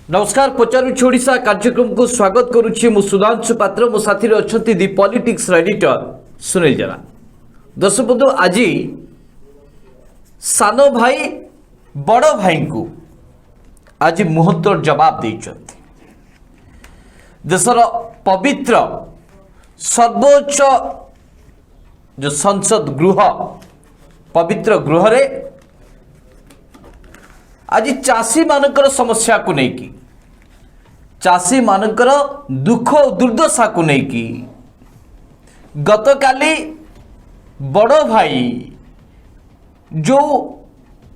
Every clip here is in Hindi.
नमस्कार पचारुछि ओडिशा कार्यक्रम को स्वागत करुछि मु सुधांशु पात्र मो साथी अछंती दि पॉलिटिक्स एडिटर सुनील जरा। दर्शक बंधु आज सानो भाई बड़ भाई को आज मुहूर्त जवाब देइछंती। देशर पवित्र सर्वोच्च जो संसद गृह पवित्र गृह रे आज चाषी मानकर समस्या को लेकिन चाषी मानकर दुख और दुर्दशा को लेकिन गतकाली बड़ भाई जो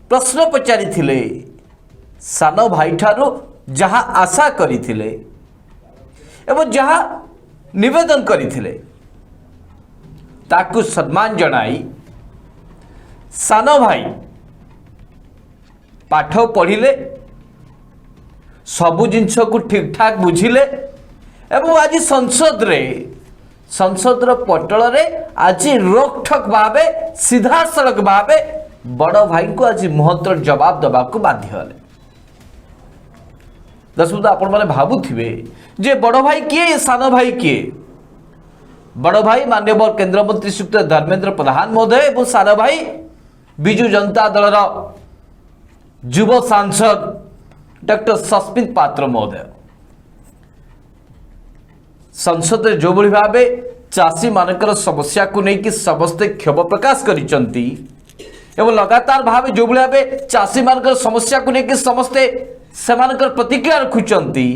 प्रश्न पचारि थिले सानो भाई ठारू जहाँ आशा करिथिले एवं जहाँ निवेदन करिथिले ताकू सम्मान जनाई सानो भाई पाठ पढ़िले सबु जिनस को ठीक ठाक बुझिले एवं आज संसद पटल रे आज रोकठोक भावे सीधा सड़क भावे बड़ भाई को आज मुहूर्त जवाब दबा को बाध्य हेले। दर्शक आपण माने भाबुथिबे जे बड़ भाई किए सानो भाई किए। बड़ भाई माननीय केंद्र मंत्री श्रीयुक्त धर्मेंद्र प्रधान महोदय और सानो भाई बिजु जनता दलर युव सांसद डॉक्टर सस्मित पात्र महोदय संसद जो भली भावे चाषी मानकर समस्या को लेकिन समस्ते क्षोभ प्रकाश करिसंती एवं लगातार भावे जो भली भावे चाषी मानकर समस्या को लेकिन समस्ते सेमानकर प्रतिक्रिया रखुचंती।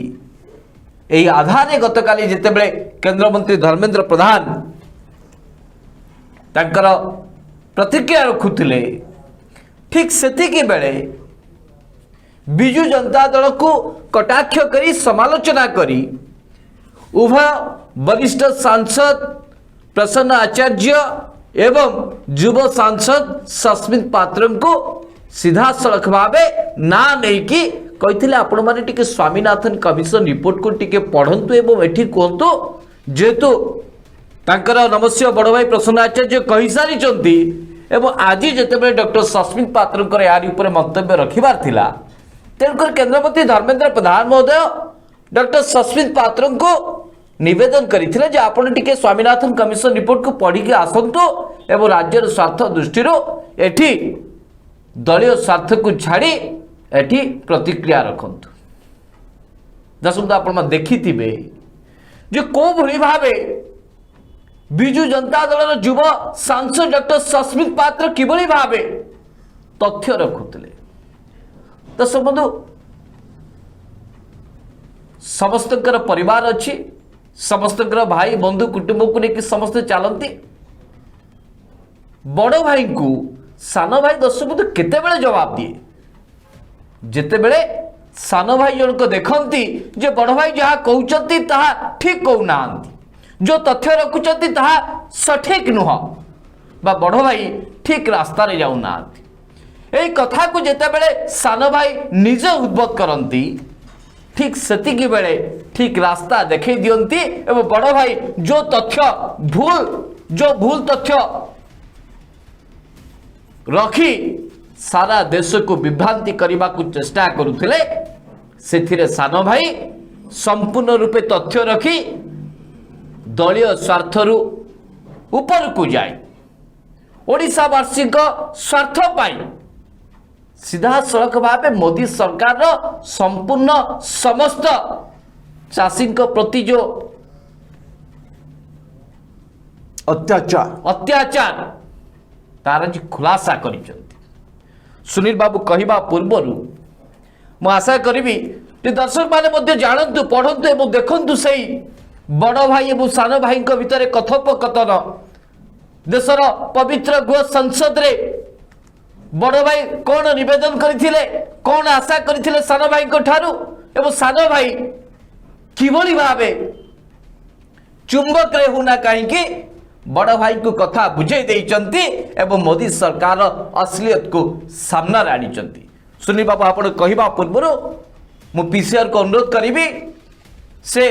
एही आधारे गतकाली जेतेबेले केंद्र मंत्री धर्मेंद्र प्रधान तांकर प्रतिक्रिया रखुथिले ठीक सेतिकी बेले बिजु जनता दल को कटाक्ष करी समालोचना करी उभय वरिष्ठ सांसद प्रसन्न आचार्य एवं युव सांसद सस्मित पात्र को सीधा सड़क भावे ना नहीं कि कही आपण मैंने टिके स्वामीनाथन कमिशन रिपोर्ट को टिके पढ़ंतु एवं एठी कहतु जेतु तांकर नमस्य बड़ भाई प्रसन्न आचार्य कही सारी एवं आज जितेबाला डॉक्टर सस्मित पात्र यार ऊपर मंतव्य रखिबार थिला तेणुकर केंद्र मंत्री धर्मेंद्र प्रधान महोदय डॉक्टर सस्मित पात्र को निवेदन करथिले जे आपण टिके स्वामीनाथन कमिशन रिपोर्ट को पढ़ी के आसंतु एवं राज्यर स्वार्थ दृष्टि एठी दलीय स्वार्थ को छाड़ी एठी प्रतिक्रिया रखंतु। दर्शक आपण देखिथिबे जे को भली भावे बिजु जनता दलर युव सांसद डॉक्टर सस्मित पात्र किभली भावे तथ्य रखुथिले। दर्शक बंधु समस्तकर परिवार अच्छी समस्तकर भाई बंधु कुटुंब को लेकिन समस्ते चलती बड़ भाई को सानो भाई दर्शक बंधु केते बेले जवाब दिए जेते बेले सानो भाई जनक देखती जे बड़ भाई जहाँ कहते ताहा ठीक कहना जो तथ्य रखुचंती ताहा सठिक नुह बा बड़ भाई ठीक रास्ता रे जाऊना यही कथा को जेते बेले सानो भाई निजे उद्बोध करती ठीक सेतिकी बेले ठीक रास्ता देखै दियंती एवं बड़ भाई जो भूल तथ्य रखी सारा देश को विभ्रांति करने को चेष्टा करुथिले सेथिरे सानो भाई संपूर्ण रूपे तथ्य रखी दलीय स्वार्थरु ऊपर को जाए ओडिशावासी स्वार्थ पाई सीधा सड़क भावे मोदी सरकार संपूर्ण समस्त चाषी प्रति जो अत्याचार तार खुलासा कर सुनील बाबू कहवा पूर्वर मु आशा करी दर्शक माने जानतु पढ़ंतु एवं देखंतु से बड़ भाई और सानो भाई भितर कथोपकथन देशर पवित्र गृह संसद रे बड़ भाई कौन निवेदन करथिले कौन आशा करथिले सानो भाई को ठारू एवं सानो भाई किभली भावे चुंबक रे होना कहीं बड़ भाई को कथा बुझे देइचंती एवं मोदी सरकार असलियत को सामना आनिचंती। सुनील बाबू आपण कहवा पूर्वर मु पीसीआर को अनुरोध करी से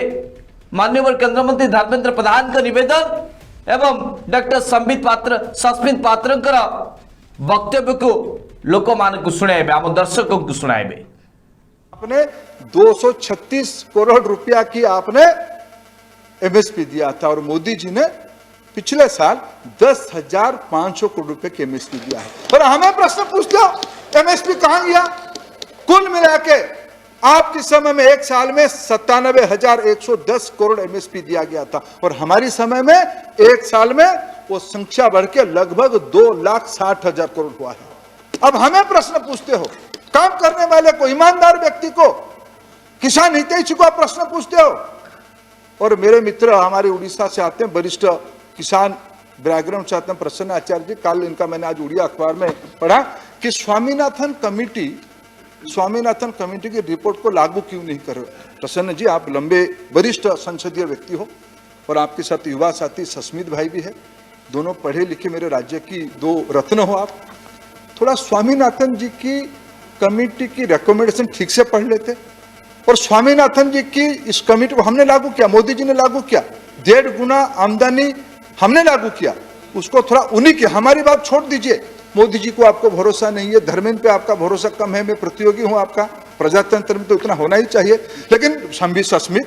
माननीय केंद्र मंत्री धर्मेंद्र प्रधान का निवेदन एवं डॉक्टर सस्मित पात्र वक्तव्य को लोक मान को शुणाइबे आम दर्शक को शुणाइबे। आपने 236 करोड़ रुपया की आपने एमएसपी दिया था और मोदी जी ने पिछले साल 10,500 करोड़ रुपए की एमएसपी दिया है। पर हमें प्रश्न पूछते हो एमएसपी कहां गया? कुल मिला के आपके समय में एक साल में 97,110 करोड़ एमएसपी दिया गया था और हमारी समय में एक साल में वो संख्या बढ़ के लगभग 2,60,000 करोड़ हुआ है। अब हमें प्रश्न पूछते हो, काम करने वाले को, ईमानदार व्यक्ति को, किसान हितैषी को आप प्रश्न पूछते हो। और मेरे मित्र हमारे उड़ीसा से आते हैं, वरिष्ठ किसान बैकग्राउंड से आते हैं, प्रसन्न आचार्य जी। कल इनका मैंने आज उड़िया अखबार में पढ़ा कि स्वामीनाथन कमेटी की रिपोर्ट को लागू क्यों नहीं कर रहे। प्रसन्न जी, आप लंबे वरिष्ठ संसदीय व्यक्ति हो और आपके साथ युवा साथी सस्मित भाई भी है, दोनों पढ़े लिखे मेरे राज्य की दो रत्न हो आप। थोड़ा स्वामीनाथन जी की कमेटी की रिकमेंडेशन ठीक से पढ़ लेते। और स्वामीनाथन जी की इस कमेटी को हमने लागू किया, मोदी जी ने लागू किया, 1.5 गुना आमदनी हमने लागू किया, उसको थोड़ा उन्हीं की, हमारी बात छोड़ दीजिए। मोदी जी को आपको भरोसा नहीं है, धर्मेंद्र पे आपका भरोसा कम है, मैं प्रतियोगी हूं आपका, प्रजातंत्र में तो इतना होना ही चाहिए। लेकिन संबी सस्मित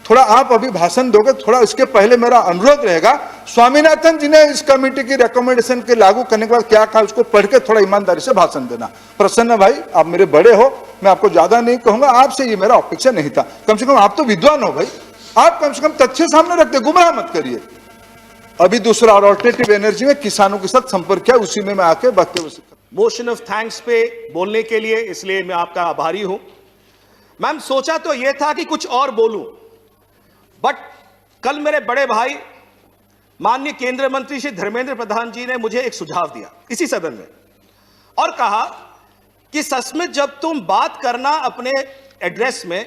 थोड़ा आप अभी भाषण दोगे, थोड़ा इसके पहले मेरा अनुरोध रहेगा, स्वामीनाथन जी ने इस कमेटी की रिकमेंडेशन के लागू करने के बाद क्या कहा उसको पढ़ के थोड़ा ईमानदारी से भाषण देना। प्रसन्न भाई, आप मेरे बड़े हो, मैं आपको ज्यादा नहीं कहूंगा, आपसे ये मेरा अपेक्षा नहीं था। कम से कम आप तो विद्वान हो भाई, आप कम से कम तथ्य सामने रखते, गुमराह मत करिए। अभी दूसरा और ऑल्टरनेटिव एनर्जी में किसानों के साथ संपर्क किया, उसी में मैं आके वक्तव्य मोशन ऑफ थैंक्स पे बोलने के लिए, इसलिए मैं आपका आभारी हूं। मैम, सोचा तो यह था कि कुछ और बोलूं, बट कल मेरे बड़े भाई माननीय केंद्रीय मंत्री श्री धर्मेंद्र प्रधान जी ने मुझे एक सुझाव दिया इसी सदन में और कहा कि सस्मित, जब तुम बात करना अपने एड्रेस में,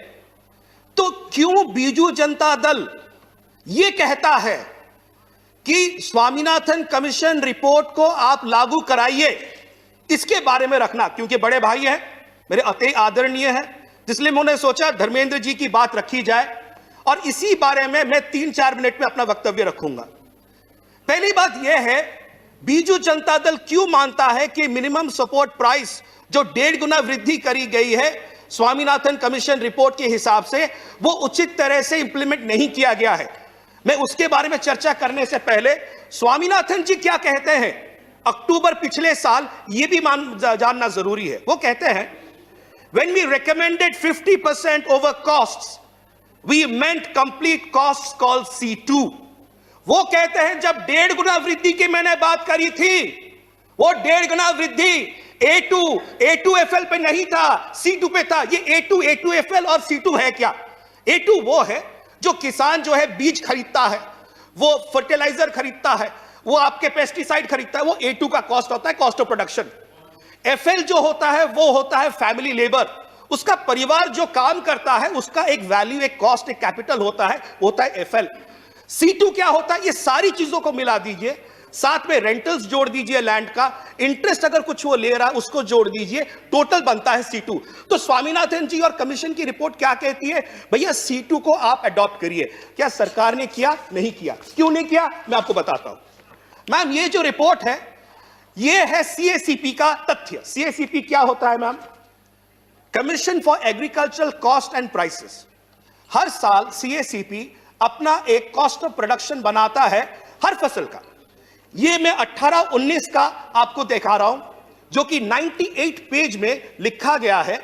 तो क्यों बीजू जनता दल यह कहता है कि स्वामीनाथन कमीशन रिपोर्ट को आप लागू कराइए, इसके बारे में रखना। क्योंकि बड़े भाई हैं, मेरे अति आदरणीय हैं, इसलिए मैंने सोचा धर्मेंद्र जी की बात रखी जाए और इसी बारे में मैं 3-4 मिनट में अपना वक्तव्य रखूंगा। पहली बात यह है, बीजू जनता दल क्यों मानता है कि मिनिमम सपोर्ट प्राइस जो 1.5 गुना वृद्धि करी गई है स्वामीनाथन कमीशन रिपोर्ट के हिसाब से, वो उचित तरह से इंप्लीमेंट नहीं किया गया है। मैं उसके बारे में चर्चा करने से पहले स्वामीनाथन जी क्या कहते हैं अक्टूबर पिछले साल, यह भी जानना जरूरी है। वो कहते हैं, when we recommended 50% over costs, we meant complete costs called C2। वो कहते हैं जब 1.5 गुना वृद्धि की मैंने बात करी थी, वो 1.5 गुना वृद्धि A2FL पे नहीं था, C2 पे था। ये A2FL और C2 है क्या? A2 वो है जो किसान जो है बीज खरीदता है, वो फर्टिलाइजर खरीदता है, वो आपके पेस्टिसाइड खरीदता है, वो A2 का कॉस्ट होता है, कॉस्ट ऑफ प्रोडक्शन। FL जो होता है वो होता है फैमिली लेबर, उसका परिवार जो काम करता है उसका एक वैल्यू, एक कॉस्ट, एक कैपिटल होता है FL। C2 क्या होता है? ये सारी चीजों को मिला दीजिए, साथ में रेंटल्स जोड़ दीजिए, लैंड का इंटरेस्ट अगर कुछ वो ले रहा है उसको जोड़ दीजिए, टोटल बनता है C2। तो स्वामीनाथन जी और कमीशन की रिपोर्ट क्या कहती है? भैया C2 को आप अडॉप्ट करिए। क्या सरकार ने किया? नहीं किया। क्यों नहीं किया? मैं आपको बताता हूं। मैम, ये जो रिपोर्ट है ये है CACP का तथ्य। CACP क्या होता है ma'am? Commission for agricultural cost and prices. हर साल CACP अपना एक कॉस्ट ऑफ प्रोडक्शन बनाता है हर फसल का। ये मैं 18-19 का आपको दिखा रहा हूं, जो कि 98 पेज में लिखा गया है।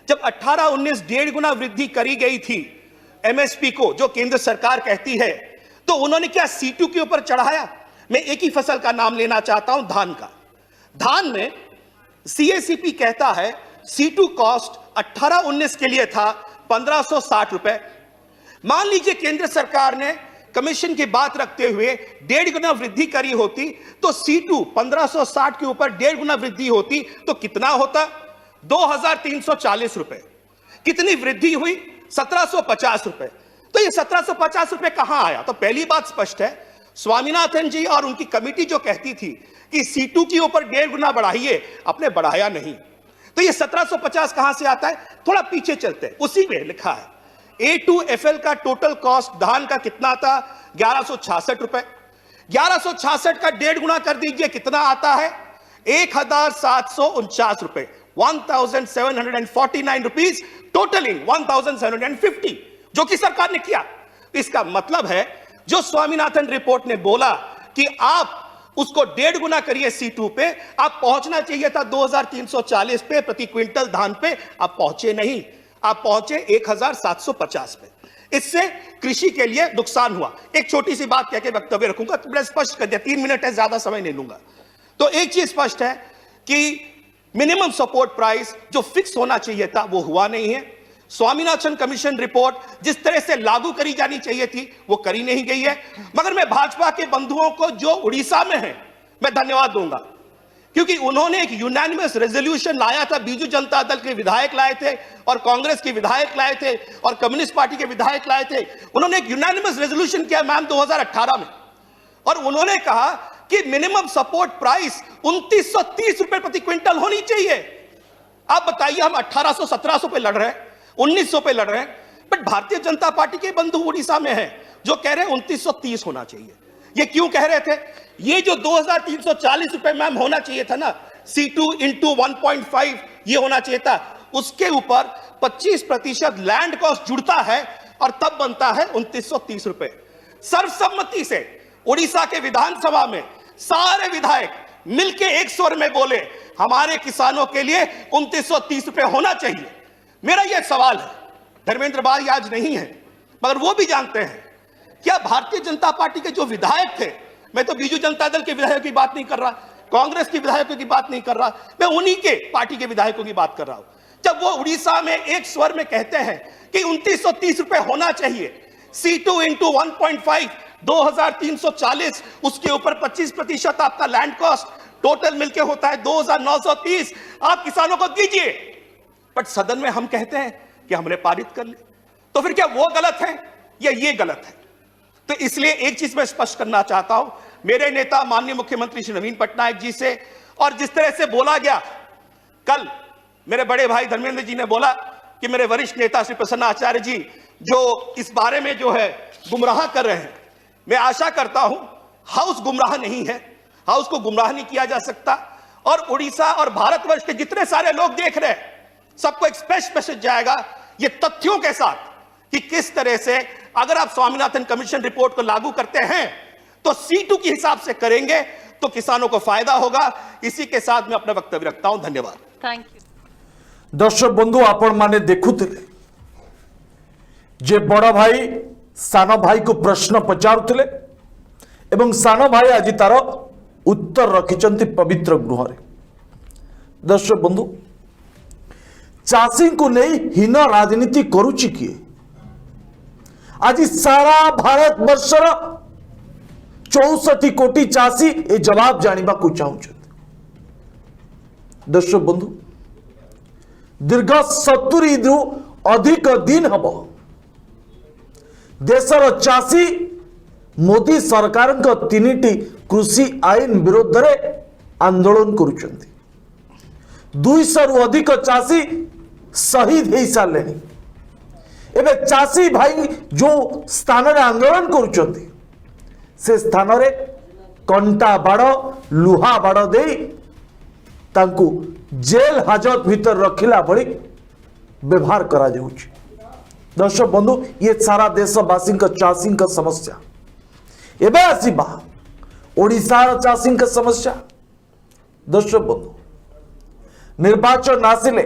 जब 18-19 1.5 गुना वृद्धि करी गई थी MSP को, जो केंद्र सरकार कहती है, तो उन्होंने क्या C2 के ऊपर चढ़ाया? मैं एक ही फसल का नाम लेना चाहता हूं, धान का। धान में CACP कहता है C2 कॉस्ट 18-19 के लिए था 1560 रुपए। मान लीजिए केंद्र सरकार ने कमीशन की बात रखते हुए 1.5 गुना वृद्धि करी होती, तो C2 1560 के ऊपर 1.5 गुना वृद्धि होती तो कितना होता? 2340 रुपए। कितनी वृद्धि हुई? 1750 रुपए। तो ये 1750 रुपए कहां आया? तो पहली बात स्पष्ट है, स्वामीनाथन जी और उनकी कमेटी जो कहती थी कि C2 के ऊपर 1.5 गुना बढ़ाइए, आपने बढ़ाया नहीं। तो ये 1750 कहां से आता है? थोड़ा पीछे चलते हैं, उसी में लिखा है A2FL का टोटल कॉस्ट धान का कितना था? 1166 रुपए। 1166 का 1.5 गुना कर दीजिए, कितना आता है? 1749 रुपए। 1749 रुपीज, टोटलिंग 1750, जो कि सरकार ने किया। इसका मतलब है जो स्वामीनाथन रिपोर्ट ने बोला कि आप उसको 1.5 गुना करिए C2 पे, आप पहुंचना चाहिए था 2340 पे प्रति क्विंटल धान पे, आप पहुंचे नहीं, आप पहुंचे 1750 पे। इससे कृषि के लिए नुकसान हुआ। एक छोटी सी बात कह के वक्तव्य रखूंगा, तो बड़ा स्पष्ट कर दिया, 3 मिनट है, ज्यादा समय नहीं लूंगा। तो एक चीज स्पष्ट है कि मिनिमम सपोर्ट प्राइस जो फिक्स होना चाहिए था वो हुआ नहीं है। स्वामीनाथन कमीशन रिपोर्ट जिस तरह से लागू करी जानी चाहिए थी वो करी नहीं गई है। मगर मैं भाजपा के बंधुओं को जो उड़ीसा में है मैं धन्यवाद दूंगा, क्योंकि उन्होंने एक यूनानिमस रेजोल्यूशन लाया था। बीजू जनता दल के विधायक लाए थे और कांग्रेस के विधायक लाए थे और कम्युनिस्ट पार्टी के विधायक लाए थे। उन्होंने एक यूनानिमस रेजोल्यूशन किया मैम 2018 में, और उन्होंने कहा कि मिनिमम सपोर्ट प्राइस 2930 रुपए प्रति क्विंटल होनी चाहिए। आप बताइए, हम 1800-1700 पे लड़ रहे हैं, 1900 पे लड़ रहे हैं, बट भारतीय जनता पार्टी के बंधु उड़ीसा में हैं जो कह रहे हैं 2930 होना चाहिए। ये क्यों कह रहे थे? ये जो 2340 रुपए मैम होना चाहिए था ना, C2 इंटू 1.5 ये होना चाहिए था, उसके ऊपर 25% लैंड कॉस्ट जुड़ता है और तब बनता है 2930 रुपए। सर्वसम्मति से उड़ीसा के विधानसभा में सारे विधायक मिलके एक स्वर में बोले हमारे किसानों के लिए 2930 रुपए होना चाहिए। मेरा यह सवाल है, धर्मेंद्र बारी आज नहीं है मगर वो भी जानते हैं, क्या भारतीय जनता पार्टी के जो विधायक थे, मैं तो बीजू जनता दल के विधायकों की बात नहीं कर रहा, कांग्रेस के विधायकों की बात नहीं कर रहा, मैं उन्हीं के पार्टी के विधायकों की बात कर रहा हूं, जब वो उड़ीसा में एक स्वर में कहते हैं कि 2930 रुपए होना चाहिए, C2 इंटू 1.5 2340, उसके ऊपर 25% आपका लैंड कॉस्ट, टोटल मिलके होता है 2930, आप किसानों को दीजिए। बट सदन में हम कहते हैं कि हमने पारित कर ली, तो फिर क्या वो गलत है या ये गलत है? तो इसलिए एक चीज मैं स्पष्ट करना चाहता हूं मेरे नेता माननीय मुख्यमंत्री श्री नवीन पटनायक जी से, और जिस तरह से बोला गया कल मेरे बड़े भाई धर्मेंद्र जी ने बोला कि मेरे वरिष्ठ नेता श्री प्रसन्न आचार्य जी जो इस बारे में जो है गुमराह कर रहे हैं, मैं आशा करता हूं हाउस गुमराह नहीं है, हाउस को गुमराह नहीं किया जा सकता, और उड़ीसा और भारतवर्ष के जितने सारे लोग देख रहे हैं सबको एक स्पष्ट मैसेज जाएगा ये तथ्यों के साथ कि किस तरह से अगर आप स्वामीनाथन कमीशन रिपोर्ट को लागू करते हैं तो C2 के हिसाब से करेंगे तो किसानों को फायदा होगा। इसी के साथ मैं अपना वक्तव्य रखता हूं, धन्यवाद। Thank you. दर्शक बंधु, आपण माने देखुथिले जे बड़ भाई सान भाई को प्रश्न पचारुथिले एवं सान भाई आज तार उत्तर रखिचंती पवित्र गृह रे। दर्शक बंधु, चाषी को नहीं हीन राजनीति करुची किए? आज सारा भारत वर्षर 64 कोटी चाषी ए जवाब जानिबा को चाहते। दर्शक बंधु, दीर्घ 70 रु अधिक दिन हब देशर चाषी मोदी सरकार 3टी कृषि आईन विरोध में आंदोलन करुछंती। 200 रु अधिक चाषी शहीद हो सारे। एवं चाषी भाई जो स्थान रे आंदोलन करुछंती से स्थान रे कंटा बाड़ लुहा बाड़ दे तांकु जेल हाजत भीतर रखिला भली व्यवहार करा जाउछि। दर्शक बंधु, ये सारा देशवासी चाषी समस्या। एवं आसवा ओडिशार चाषी समस्या। दर्शक बंधु, निर्वाचन आसिले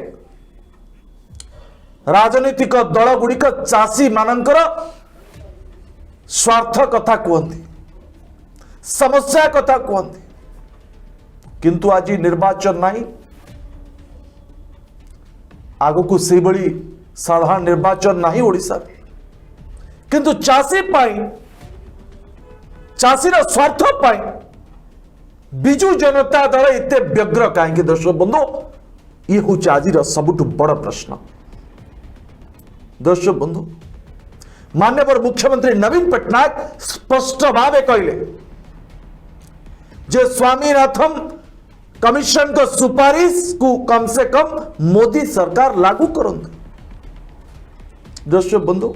राजनीतिक दल गुड़िक चाषी मानकर स्वार्थ कथा कहते, समस्या कथा कहते, किंतु आज निर्वाचन नहीं, आगु को से बड़ी साधारण निर्वाचन नहीं ओडिशा, किंतु चाषी चाषीर स्वार्थ पाई बिजु जनता दल इतने व्यग्र कहीं? दर्शक बंधु, ये हूँ आज सबुठ बड़ प्रश्न। दर्शक बंधु, माननीय मुख्यमंत्री नवीन पटनायक स्पष्ट भाव कहले जे स्वामीनाथन कमीशन को सुपारिश को कम से कम मोदी सरकार लागू करंतु। दर्शक बंधु,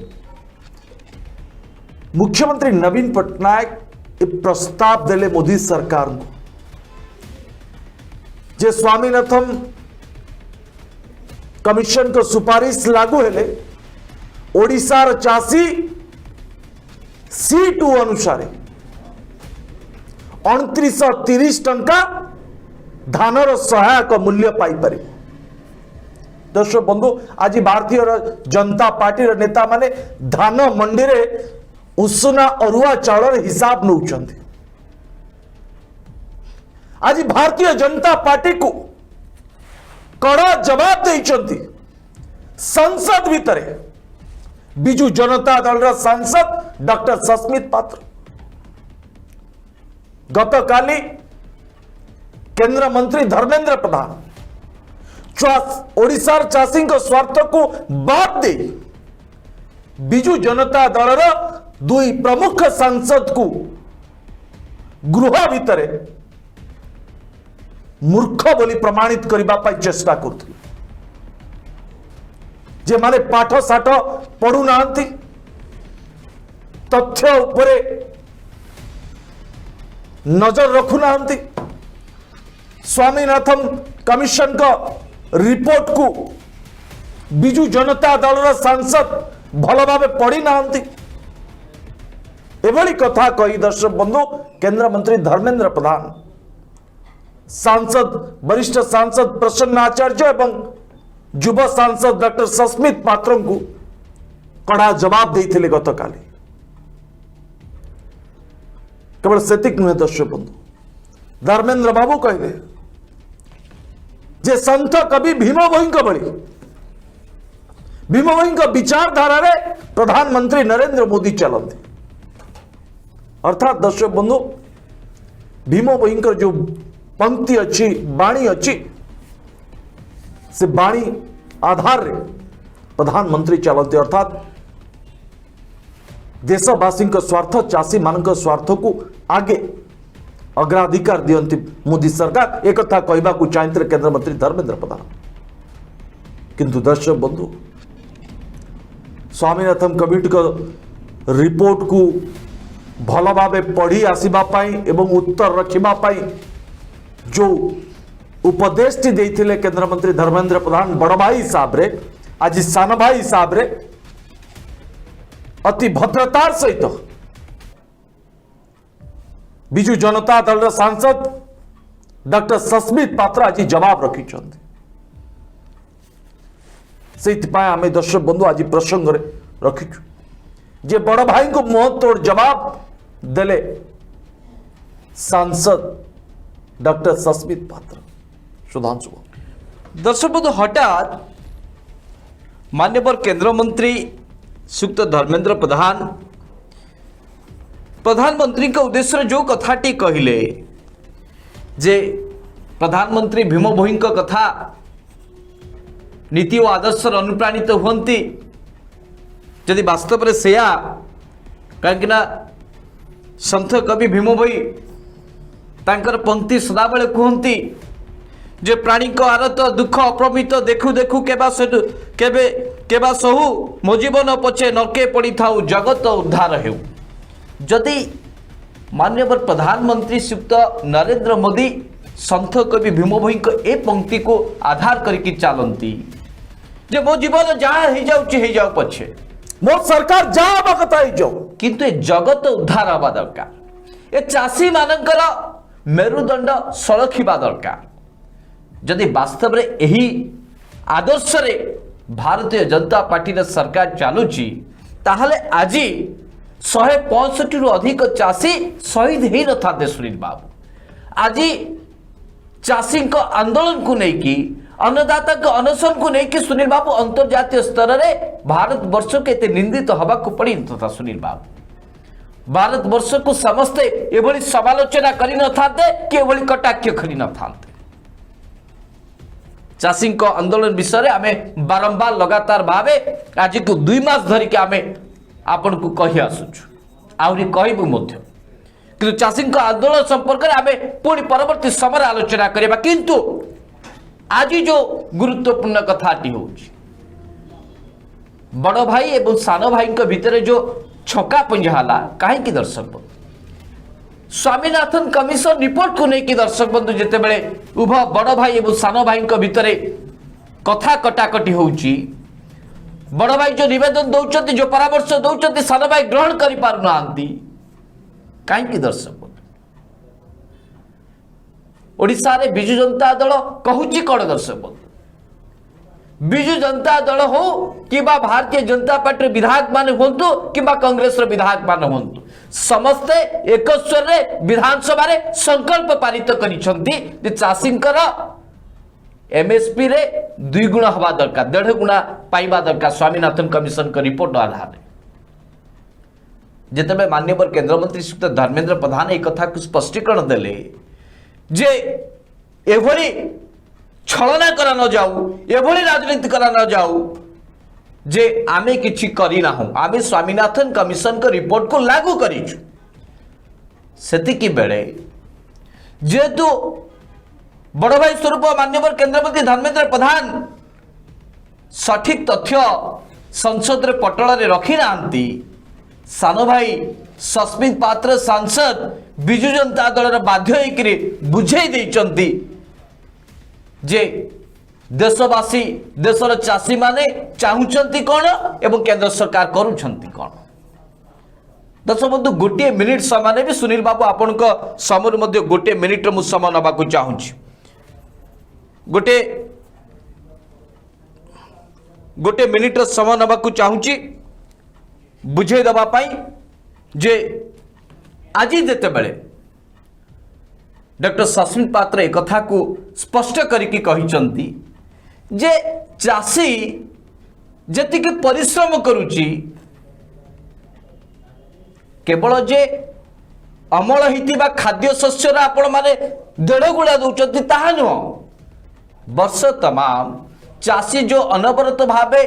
मुख्यमंत्री नवीन पटनायक एक प्रस्ताव देले मोदी सरकार को जे स्वामीनाथन कमिशन को सुपारिश लागू हेले ओडिशार चाषी C2 अनुसार 2930 टंका धानर सहायक मूल्य पाइपर। दर्शक बंधु आज भारतीय जनता पार्टी नेता माने धान मंडी रे उसुना अरुआ चाउल हिसाब नौचंती। आज भारतीय जनता पार्टी को कड़ा जवाब देइचंती। संसद भितर बिजू जनता दल सांसद डॉक्टर सस्मित पात्र गतकाली केंद्र मंत्री धर्मेंद्र प्रधान ओडिशार चाषी स्वार्थ को बात दे बिजू जनता दल दुई प्रमुख सांसद को गृह भितर मूर्ख बोली प्रमाणित करने चेष्टा करते जे माने पाठ साठ पढ़ु ना तथ्य उपरे नजर रखु ना स्वामीनाथन कमिशन का रिपोर्ट को बिजू जनता दल सांसद भल भाव पढ़ी ना एभली कथा कही दर्शक बंधु केंद्र मंत्री धर्मेंद्र प्रधान सांसद वरिष्ठ सांसद प्रसन्न आचार्य एवं युवा सांसद डॉक्टर सस्मित पात्र को कड़ा जवाब देते गतकाली। केवल सेतिक नुहे दर्शक बंधु धर्मेंद्र बाबू कहले जे संत कवि भीम भोई भली भीम भोई विचारधारा रे प्रधानमंत्री नरेंद्र मोदी चलते। अर्थात दर्शक बंधु भीम भोई जो पंक्ति अच्छी बाणी अच्छी से बाणी आधार रे प्रधानमंत्री चलते। अर्थात देशवासी स्वार्थ चाषी मान स्वार्थ को आगे अग्राधिकार दियंती मोदी सरकार एक कथा कहबा को चाहते केंद्र मंत्री धर्मेंद्र प्रधान। किंतु दर्शक बंधु स्वामीनाथन कमिटी को रिपोर्ट को भल भाव पढ़ी आसवा एवं उत्तर रखा जो उपदेश देते केंद्र मंत्री धर्मेंद्र प्रधान बड़ भाई हिसाब रे आज सान भाई हिसाब रे अति भद्रतार सहित बिजू जनता दल सांसद डॉक्टर सस्मित पात्र आज जवाब रखिंट। से आम दर्शक बंधु आज प्रसंग रखीचु जे बड़ भाई को मुंह तोड़ जवाब देले सांसद डॉक्टर सस्मित पात्र। सुधांशु दर्शक बंधु हठात मान्यवर केंद्र मंत्री श्रीयुक्त धर्मेंद्र प्रधान प्रधानमंत्री के उद्देश्य जो कथाटी कहले जे प्रधानमंत्री भीम भोई कथा नीति और आदर्श अनुप्राणित हुंती जदि वास्तव में सेया कहीं संत कवि भीम भोई तांकर पंक्ति सदाबले कहती जे प्राणी को आरत दुख अप्रमित देखु देखु केबा सहु मो जीवन पछे नरके पड़ी थाउ जगत उद्धार हेउ। जदि मान्यवर प्रधानमंत्री श्रीयुक्त नरेंद्र मोदी संत कवि भीम भोई ए पंक्ति को आधार करके चलती जे मो जीवन जहाँ हो जाऊ पछे मो सरकार जहाँ कथा हो किंतु ए जगत उद्धार हवा दरकार ए चाषी मानकर मेरुदंड सड़खा दरकार। जदि वास्तव में यही आदर्श रे भारतीय जनता पार्टी सरकार चलुची ताहले आज 165 रु अधिक चाषी शहीद हो न था सुनील बाबू। आज चाषी आंदोलन को लेकिन अन्नदाता अनशन को लेकिन सुनील बाबू अंतर्जातीय स्तर में भारत वर्ष के निंदित हवा को पड़ी था सुनील बाबू। भारत वर्ष को समस्ते एभली समालोचना करि न थाते कि एभली कटाक्ष करि न थाते। चाषी आंदोलन विषय में आम बारंबार लगातार भाव आज को 2 मास धरिक आम आपण को कही आसुचु आहरी कहबू कि चाषी आंदोलन संपर्क में आम पुणी परवर्ती समय आलोचना करबा। किंतु आज जो गुरुत्वपूर्ण कथाटी हो बड़ भाई एवं सान भाई भितर जो छका पंजाला कहीं दर्शक बंधु स्वामीनाथन कमिशन रिपोर्ट को लेकिन दर्शक बंधु जिते बड़े उभय बड़ भाई और सान भाई भितर कथा कटाकटी होउची बड़ भाई जो निवेदन दौरान जो परामर्श दौरान सान भाई ग्रहण कर पार ना कहीं दर्शक ओडिशा रे बिजु जनता दल कहूची कौन दर्शक बंधु बिजु जनता दल हो कि भारतीय जनता पार्टी विधायक मान हूँ कि कांग्रेस विधायक मान हूँ समस्ते एक स्वर विधानसभा रे संकल्प पारित कर चाषी एमएसपी रे 2 गुणा हवा दरकार 1.5 गुणा पाइबा दरकार स्वामीनाथन कमिशन का रिपोर्ट आधार जिते माननीय केंद्र मंत्री श्री धर्मेंद्र प्रधान एक कथा को स्पष्टीकरण देले जे एभली छलना करा न जाऊ एभली राजनीति करा न जाऊ जे आमे किछि करी ना हूं आमे स्वामीनाथन कमिशन का रिपोर्ट को लागू करिछु सेतिकी बेले जेतु बड़ भाई स्वरूप माननीय केंद्र मंत्री धर्मेंद्र प्रधान सठिक तथ्य संसद रे पटल रे रखी नांती सान भाई सस्मित पात्र सांसद बिजु जनता दल बाध्य होकर बुझे देइचंती जे देशवासी देशर चाषी माने चाहूचंती कौन एवं केंद्र सरकार करूछंती कौन दर्शक बंधु गोटे मिनिट समय भी सुनील बाबू आपण समय मध्य गोटे मिनिट मु समय नबा को चाहूची गोटे मिनिट समय नबा को चाहूची बुझे दबा पाई जे आज जेते बेले डॉक्टर सस्मित पात्र एक कथा को स्पष्ट करके कहिचंती जे चाषी जति के परिश्रम करुची केवल जे अमल होइतिबा खाद्य शस्य आपण माने 1.5 गुणा दउचंती ताहा नुह वर्ष तमाम चाषी जो अनवरत भावे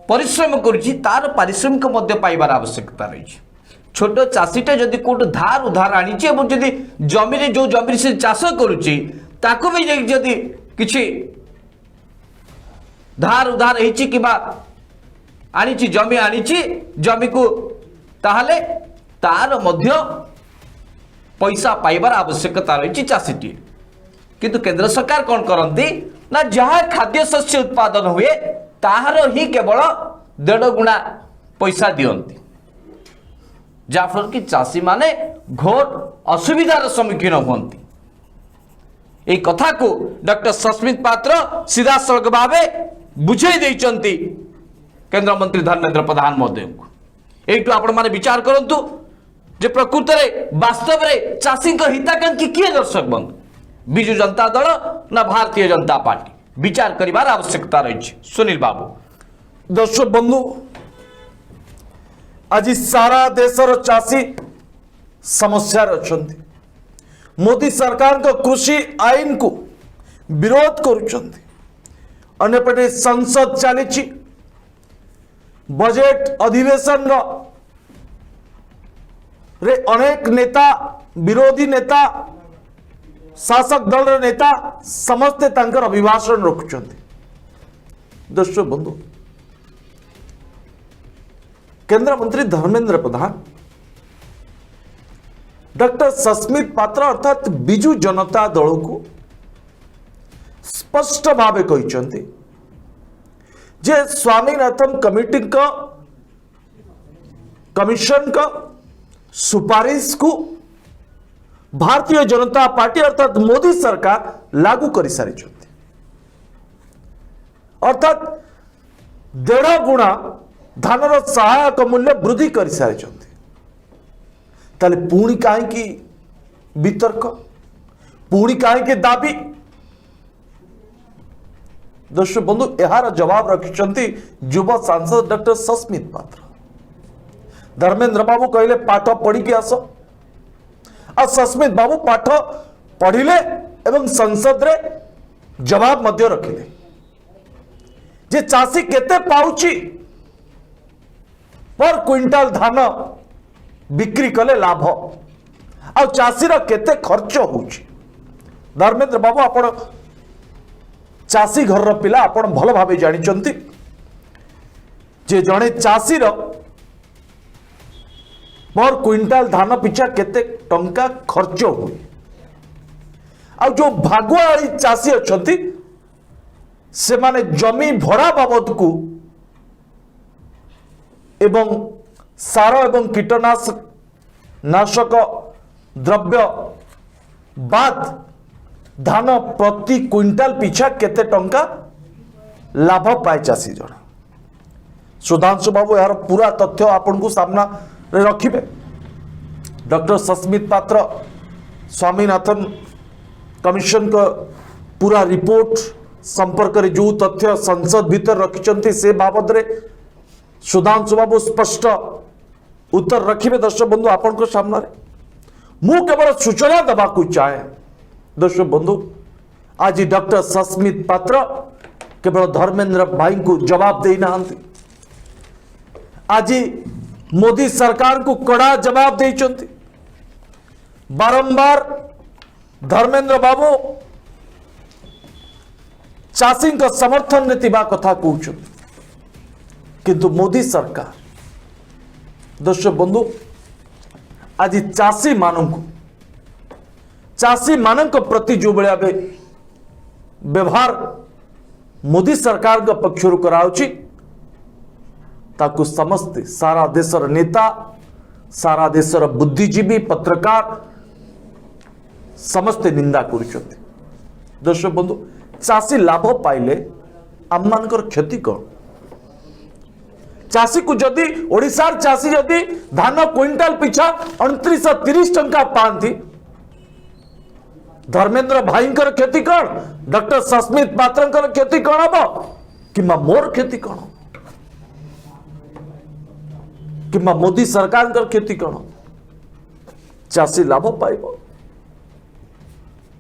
परिश्रम करुची तार पारिश्रमिक मध्य पाइबार आवश्यकता रही छोट चाषीटे जदि कोट धार उधार आनीची एवं जदि जमी रे जो जमी से चाष करुची ताको भी जदि किछि धार उधार होइची किबा आनीची जमी को ताहले तार मध्य पैसा पाइबार आवश्यकता रही चाषीटी किंतु केंद्र सरकार कौन करती ना जहाँ खाद्य शस्य उत्पादन हुए ताहार ही केवल 1.5 गुणा पैसा दियंती जाफल कि चाषी माने घोर असुविधार सम्मुखीन होती এই কথাକୁ ଡକ୍ଟର ସସ୍ମିତ ପାତ୍ର ସିଧାସଳଖ ଭାବେ ବୁଝେଇ ଦେଇଛନ୍ତି କେନ୍ଦ୍ରମନ୍ତ୍ରୀ ଧର୍ମେନ୍ଦ୍ର ପ୍ରଧାନ ମହୋଦୟଙ୍କୁ। ଏଇଠୁ ଆପଣମାନେ ବିଚାର କରନ୍ତୁ ଯେ ପ୍ରକୃତରେ ବାସ୍ତବରେ ଚାଷୀଙ୍କ ହିତାକାଂକ୍ଷୀ କିଏ ଦର୍ଶକ ବନ୍ଧୁ, ବିଜୁ ଜନତା ଦଳ ନା ଭାରତୀୟ ଜନତା ପାର୍ଟି, ବିଚାର କରିବାର ଆବଶ୍ୟକତା ରହିଛି। ସୁନୀଲ ବାବୁ। दर्शक बंधु, आज सारा देशर चाषी समस्या अच्छा मोदी सरकार को कृषि आईन को विरोध करुछंती। अन्यपटे संसद चली बजेट अधिवेशन रे अनेक नेता विरोधी नेता शासक दल नेता समस्ते तांकर अभिभाषण रखुछंती। दर्शक बंधु, केंद्र मंत्री धर्मेंद्र प्रधान डॉक्टर सस्मित पात्र अर्थात बिजु जनता दल को स्पष्ट भावे कहते जे स्वामीनाथन कमिटी का कमिशन का सुपारिश को भारतीय जनता पार्टी अर्थात मोदी सरकार लागू कर सारी, अर्थात 1.5 गुणा धानर सहायक मूल्य वृद्धि कर सारी। ताले पुणी कहीं वितर्क, पुणी कहीं दाबी। दर्शक बंधु, यार जवाब रखिंट युवा सांसद डॉक्टर सस्मित पात्र। धर्मेंद्र बाबू कहले पाठ पढ़ी के आस, आ सस्मित बाबू पाठ पढ़िले एवं संसद रे जवाब मध्य रखिले जे चाषी केते पाउची पर क्विंटाल धान बिक्री कले लाभ आ चाषी केते खर्च होउची। धर्मेंद्र बाबू आपण चाषी घर पिला, आपण भल भावे जानिचंती जे जड़े चाषी पर क्विंटाल धान पिछा केते टंका खर्च हुए। आ जो भागुआली चाषी अछंती से माने जमी भड़ा बाबद को एवं सार एवं कीटनाशक नाशक द्रव्य बाद धान प्रति क्विंटाल पिछा केते टंका लाभ पाए चाषी जन। सुधांशु बाबू यार पूरा तथ्य आपन को सामना रे रखिबे। डॉक्टर सस्मित पात्र स्वामीनाथन कमिशन का पूरा रिपोर्ट संपर्क रे जो तथ्य संसद भीतर रखिचंती से बाबद रे सुधांशु बाबू स्पष्ट उत्तर रखिबे। दर्शक बंधु आपन को सामना रे मु केवल सूचना देवा को चाहे। दर्शक बंधु आज डॉक्टर सस्मित पात्र केवल धर्मेंद्र भाई को जवाब देना, आज मोदी सरकार को कड़ा जवाब देइचंती। बारंबार धर्मेंद्र बाबू चाषी समर्थन में थिबा कथा कहउछन, किंतु मोदी सरकार दर्शक बंधु आज चाषी मानक प्रति जो भाया व्यवहार मोदी सरकार का पक्षर कराउछि ताकू समस्ते सारा देशर नेता, सारा देशर बुद्धिजीवी, पत्रकार समस्ते निंदा करुछंती। दर्शक बंधु चाषी लाभ पाइले आम मानकर क्षति कौन? चाषी को जदि ओडिशार चाषी जदि धान क्विंटाल पिछा 2930 टंका पाती, धर्मेंद्र भाईंकर क्षति कौन? डॉक्टर सस्मित पात्रंकर क्षति कौन हम कि मोर क्षति कौन कि मोदी सरकार क्षति कौन? चाषी लाभ पाइब,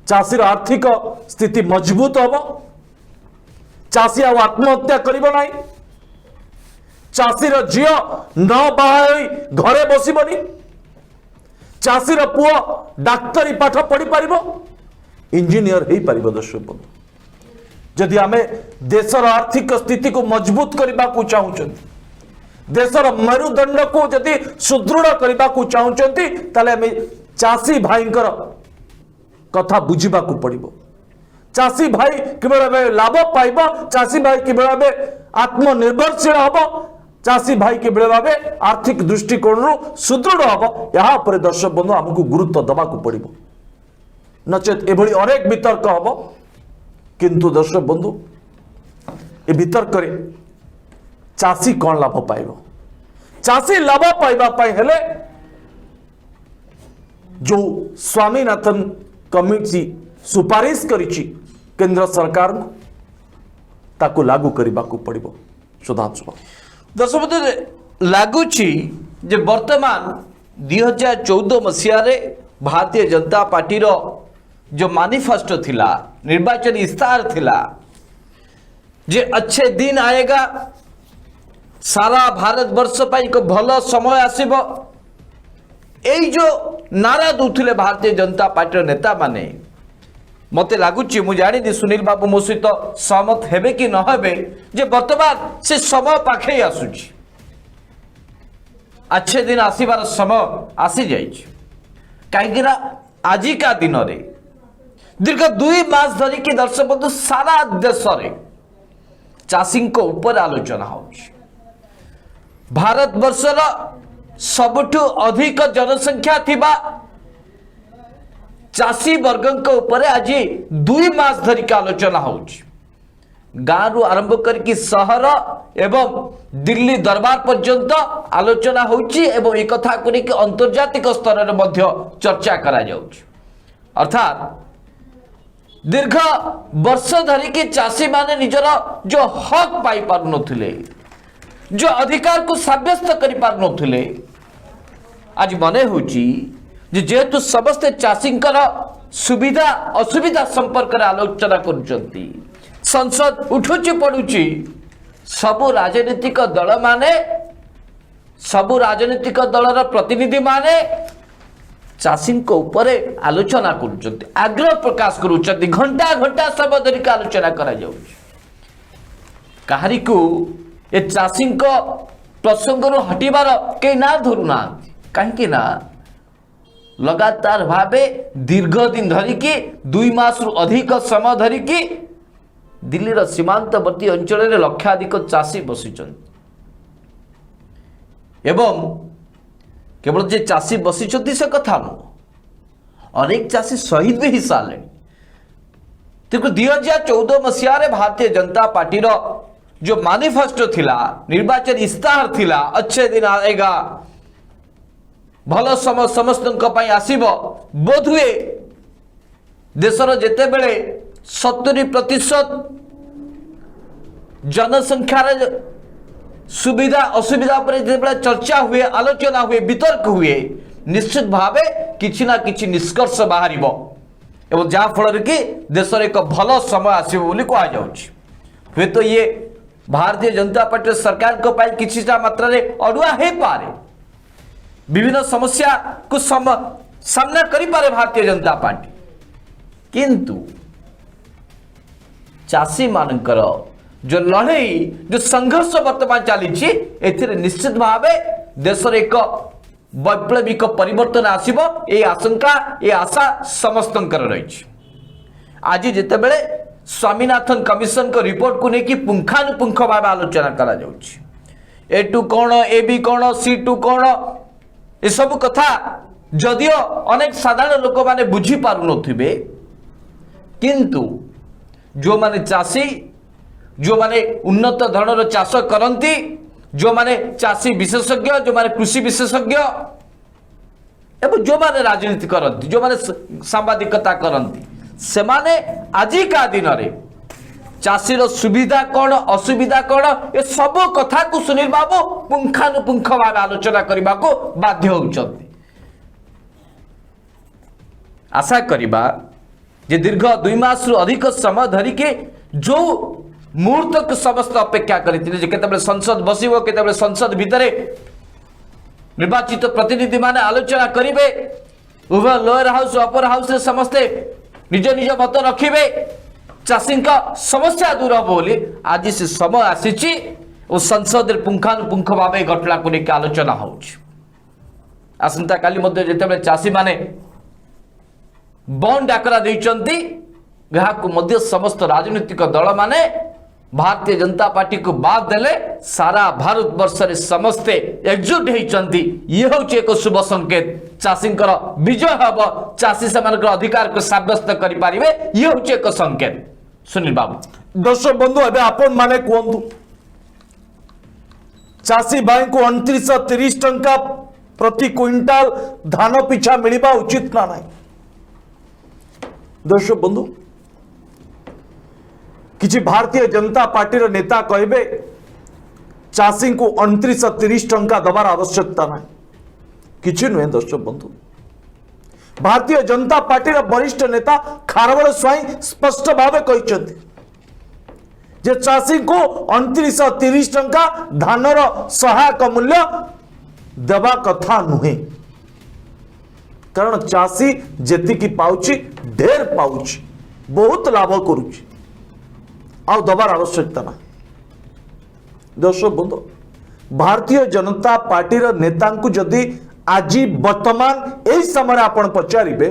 चाषीर आर्थिक स्थिति मजबूत हम, चाषी आत्महत्या करिब नाही, चाषीर झील न बाहा घरे बसबनी, चाषीर पुओ डाक्तरी पाठ पढ़ी पारिबो, इंजीनियर हो पारिबो। दर्शक बंधु जदि आमे देशर आर्थिक स्थिति को मजबूत करने को चाहूचंती, देशर मेरुदंड को जदि सुदृढ़ करने को चाहूचंती, ताले आमे चाषी भाईंकर कथा बुझिबा को पड़िबो। चाषी भाई किबेला लाभ पाइब, चाषी भाई किबेला आत्मनिर्भरशील हम, चाषी भाई किबेला आर्थिक दृष्टिकोण सुदृढ़ हम, यहाँ पर दर्शक बंधु आमको गुरुत्व दबा को पड़िबो, नचेत एभली अनेक वितर्क हम। किंतु दर्शक बंधु ए वितर्क रे चाषी कौन लाभ पाइब? चाषी लाभ पाइबा पाई हेले जो स्वामीनाथन कमिटी सुपारिश करिछि केंद्र सरकार को ताकू लागू करबा को पड़िबो। सुधांशु दर्शक लगुच वर्तमान 2014 मसीह भारतीय जनता पार्टी रो जो मैनिफेस्टो थिला, निर्वाचन इस्तार थिला जे अच्छे दिन आएगा, सारा भारत वर्ष पर एक भल समय आसीबो, एई जो नारा दूथिले भारतीय जनता पार्टी नेता माने, मते लगुच मु जानी सुनील बाबू मो सहित सहमत हेबे कि न हेबे जे वर्तमान से समय पाखे आसुची, अच्छे दिन आसीबार समय आसी जाइछ। कहीं आजिका दिन रे दीर्घ 2 मास धरिकी दर्शक बंधु सारा देश रे चाषी ऊपर आलोचना हो। भारत वर्षर सबुठु अधिक जनसंख्या थिबा चाषी वर्ग ऊपर आज 2 मास धरिकी आलोचना हो। गाँव आरंभ करके सहर एवं दिल्ली दरबार पर्यंत आलोचना होची एवं एक कथा को लेकर अंतर्जातिक स्तर रे मध्य चर्चा करा जाउछ। अर्थात दीर्घ वर्ष धरिकी चाषी माने निजर जो हक पाई पारु नथिले, जो अधिकार को साब्यस्त करि पारु नथिले, आज मने होची जेहेतु समस्त चाषींकर सुविधा असुविधा संपर्क रे आलोचना करुचंती, संसद उठुची पड़ुची, सबु राजनीतिक दल माने, सबु राजनीतिक दलर प्रतिनिधि माने चाषी ऊपर आलोचना करुचंती, आग्रह प्रकाश करुचंती, घंटा घंटा समय धरिक आलोचना करा जाउछ। काहरी को ए चाषी प्रसंग हटिबार कई ना धरुना, कहीं ना लगातार भावे दीर्घ दिन धरिकी 2 मास रु अधिक समय धरिकी दिल्लीर सीमांतवर्ती अंचल में लक्षाधिक चाषी बसिଛନ୍ତି एवं केवल जे चाषी बसिଛନ୍ତି से कथा नुह अनेक चाषी शहीद भी हो सारे। देखो 2014 मसीह भारतीय जनता पार्टी जो मैनिफेस्टो थिला निर्वाचन इस्ताहार थिला अच्छे दिन आएगा भल समय समस्त आसीब बोध हुए देशर जेते बेले 70% जनसंख्यार सुविधा असुविधा पर जिते चर्चा हुए आलोचना हुए वितर्क हुए निश्चित भावे किछि ना किछि निष्कर्ष बाहर एवं जहाँ फल कि देशर एक भल समय आसब बोली कह जाउछि। हुए तो ये भारतीय जनता पार्टी सरकार को पाई किछिटा मात्रा रे अडुआ हे पारे विभिन्न समस्या को सामना करि पारे भारतीय जनता पार्टी किंतु चाषी मानकर जो लड़ई जो संघर्ष वर्तमान चली एथिरे निश्चित भावे देशर एक वैप्लविक परिवर्तन आसीबो ए आशंका ए आशा समस्तंकर रही। आज जिते बेले स्वामीनाथन कमिशन को रिपोर्ट को लेकिन पुंखानुपुंख भाव आलोचना करा जाउछि ए2 कौन ए बी कौन C2 कौन ए सब कथा जदियो अनेक साधारण लोक माने बुझी पारु नथिबे किंतु जो माने चाषी जो माने उन्नत धरणर चाष करती जो माने चाषी विशेषज्ञ जो माने कृषि विशेषज्ञ एवं जो माने राजनीति करती जो माने सांबादिकता करती से माने आजिका दिन रे चाषीर सुविधा कौन असुविधा कौन ये सब कथा को सुनील बाबू पुंखानुपुंख भाव आलोचना करने को बाध्य होउछंती। आशा करिबा जे दीर्घ 2 मास रु अधिक समय धरिके जो मुहूर्त को समस्त अपेक्षा करते केतबे संसद बसिबो केतबे संसद भितरे निर्वाचित प्रतिनिधि माने आलोचना करिवे उभय लोअर हाउस अपर हाउस रे समस्ते निज निज मत रखिबे चाषी का समस्या दूर हो बोली आज से समय आसीची और संसद रे पुंखानुपुंख भाव घटना को लेकर आलोचना होउछि। आसंता काली मध्य जेतेबे चाषी माने बंद डाकरा देइचंती को मध्य समस्त राजनीतिक दल माने भारतीय जनता पार्टी को बाद देले सारा भारत वर्ष रे समस्ते एकजुट होइचंती ये होछि एक शुभ संकेत चाषींकर विजय हब चाषी सेमानकर अधिकार को साब्यस्त करि पारिबे ये होछि एक संकेत। सुनील बाबू दर्शक बंधु एबे आपण माने कोंतु चाषी भाई को 2930 टंका प्रति क्विंटाल धान पिछा मिलिबा उचित ना नाही। दर्शक बंधु किसी भारतीय जनता पार्टी रो नेता कहबे चाषी को 2930 टंका दबार आवश्यकता ना किछि नुहे। दर्शक बंधु भारतीय जनता पार्टी रो वरिष्ठ नेता खारबेल स्वाई स्पष्ट भाव कहते जे चाषी को 2930 टंका धानर सहायक मूल्य देवा कथा नुहे कारण चाषी जेतिकी पाउची ढेर पाउची बहुत लाभ करुची आ दबार आवश्यकता ना। दर्शक बंधु भारतीय जनता पार्टी रो नेता को जदि आज वर्तमान यही समय आपण पचारिबे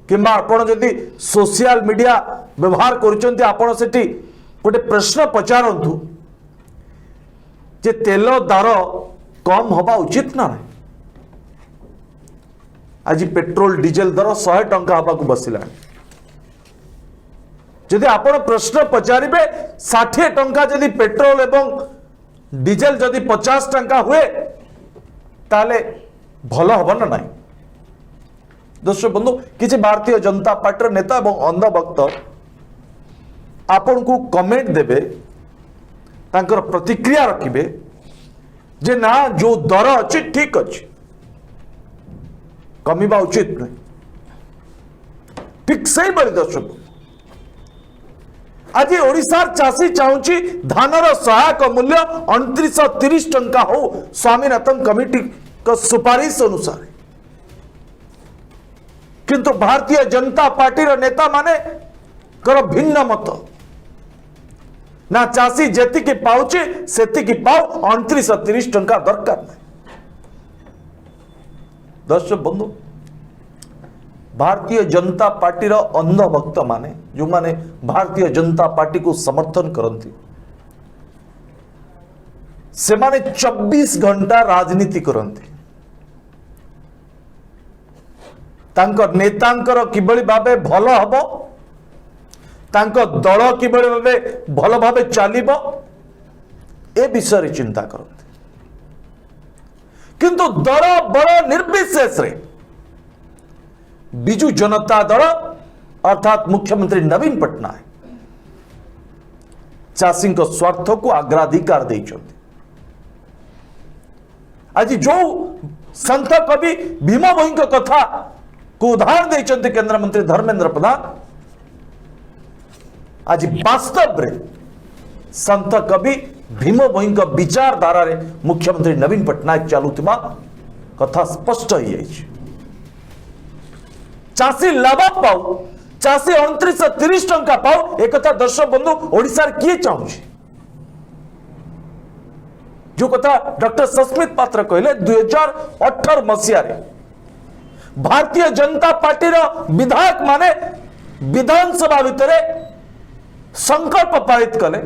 किंबा आपण जदि सोशल मीडिया व्यवहार करूचंती आपण सेठी गोटे प्रश्न पचारंतु जे तेल दर कम हवा उचित ना आज पेट्रोल डीजेल दर 100 टंका हवा को बसिला जदि आपण प्रश्न पचारिबे 60 टंका जदि पेट्रोल एवं डीजेल जदि 50 टंका हुए ताले भल हम ना नाई। दर्शक बंधु किसी भारतीय जनता पार्टी नेता और अंधभक्त आपण को कमेंट देबे तांकर प्रतिक्रिया रखिबे जे ना जो दर अच्छी ठीक अच्छी कमिबा उचित नहीं ठीक सही बड़ी। दर्शक आज ओडिशार चाषी चाहूची धानर सहायक मूल्य 2930 टंका हो स्वामीनाथन कमिटी का सुपारिश अनुसार किंतु भारतीय जनता पार्टी नेता माने कर भिन्न मत ना चाषी जेति की पाउची सेति की पाउ 2930 टंका दरकार नहीं। दर्शक बंधु भारतीय जनता पार्टी अंध भक्त माने जो माने भारतीय जनता पार्टी को समर्थन करती से माने 24 घंटा राजनीति करती तांकर नेतांकर किभली भाबे भल हबो तांको दल किभली भाबे भल भाबे चलिबो ए विषय रे चिंता करते किंतु दल बड़ निर्विशेष रे बिजू जनता दल अर्थात मुख्यमंत्री नवीन पट्टनायक चाषी स्वार्थ को अग्राधिकार देइछन्ति आज जो संत कवि भीम भोई कथा को उदाहरण देइछन्ति केंद्र मंत्री धर्मेंद्र प्रधान आज वास्तव रे संत कवि भीम भोई विचारधारा रे मुख्यमंत्री नवीन पट्टनायक चलुथिबा कथा स्पष्ट हो जाइए चाषी लाभ पाऊ चाषी 2930 टंका पाऊ एक दर्शक बंधु ओडिशा किए चाहूँ जो कथा डॉक्टर सस्मित पात्र कहले 2018 मसीह भारतीय जनता पार्टी विधायक माने विधानसभा भितर संकल्प पारित कले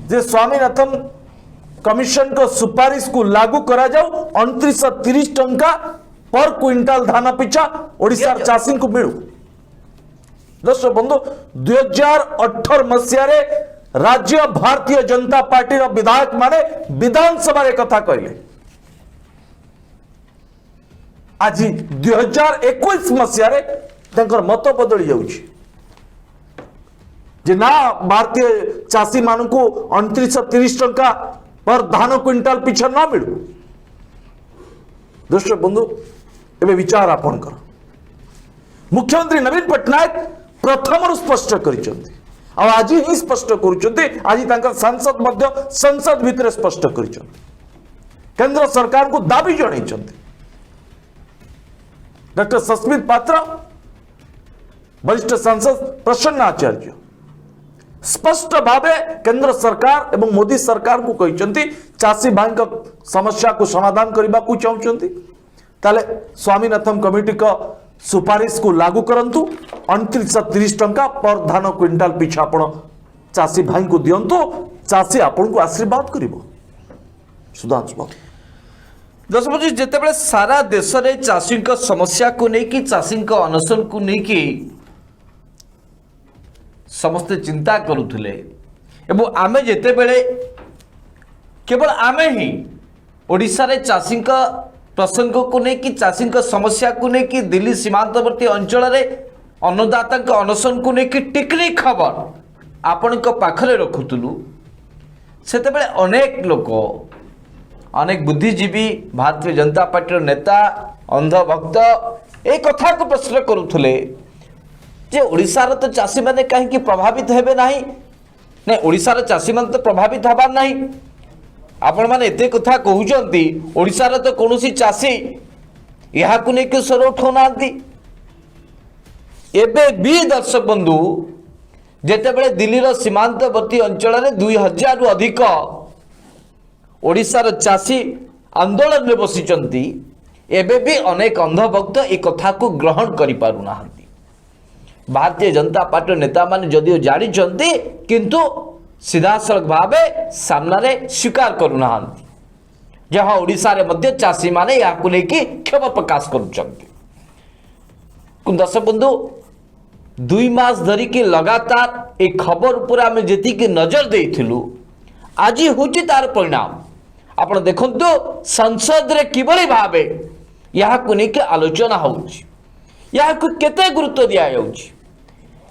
जे स्वामीनाथन कमिशन को सुपारिश को लागू करा जाऊ 2930 टंका पर क्विंटाल धान पिछा ओडिशा चाषी को मिलू दर्शक बंधु 2018 मसीह राज्य भारतीय जनता पार्टी विधायक माने विधानसभा कथा कहले आज 2021 मसीह मत बदली जाउछि जे ना भारतीय चाषी मान को 2930 टंका पर धान क्विंटाल पिछा न मिलू दर्शक बंधु एवं विचार आपणकर मुख्यमंत्री नवीन पट्टनायक प्रथम स्पष्ट करिसेंति आज ही स्पष्ट करुचंती आज तांकर सांसद मध्य संसद भितर स्पष्ट करिसेंति केंद्र सरकार को दाबी जणाइछंति डॉक्टर सस्मित पात्र वरिष्ठ सांसद प्रसन्न आचार्य स्पष्ट भावे केंद्र सरकार एवं मोदी सरकार को कहते चाषी भाई समस्या को समाधान करने को चाहते ताले स्वामीनाथन कमिटी का सुपारिश को लागू करंतु 2930 टंका पर धान क्विंटाल पिछा आपण चाषी भाई को दियंतु चाषी आपण को आशीर्वाद करिवो सुधांशु बाबू दर्शक जितेबाला सारा देश में चाषी समस्या को लेकिन चाषी अनशन को लेकिन समस्ते चिंता करुले एवं आमे जितेबले केवल आमे ही ओडिशा रे चाषी प्रसंग को लेकिन चाषी समस्या को लेकिन दिल्ली सीमांतवर्ती अंचल में अन्नदाता अनशन को लेकिन टिकनी खबर आपण पाखरे रखुलु से अनेक लोक अनेक बुद्धिजीवी भारतीय जनता पार्टी नेता अंधभक्त एक कथा को प्रश्न करुले जे ओडिशार तो चाषी मैंने कहीं प्रभावित हेबे नहीं नहीं ओडिशार चाषी मैंने तो प्रभावित हबार नहीं आपण मैंने एते कथा कहउचंती ओडिशार तो कौनसी चाषी यहा को लेके स्वर उठाउना एबे भी दर्शक बंधु जेतेबेले दिल्लीर सीमांतवर्ती अंचल में 2000 रु अधिक ओडिशार चाषी आंदोलन में बसिचंती एबे भी अनेक अंधभक्त एक कथा को ग्रहण करि पारुना भारतीय जनता पार्टी नेता माने जदिओ जानिचंती किंतु सीधासलख भावे सामने स्वीकार करूना जहाँ ओडिशा रे मध्य चाषी माने या को लेकी क्षोभ प्रकाश करुचंती दर्शक बंधु 2 मास धरिकी लगातार एक खबर उपर आम जी नजर देइथिलु आज होची तार परिणाम आपण देखंतु संसद रे किबळी भावे या को लेकी आलोचना होउची या को केते गुरुत्व दिया जाउची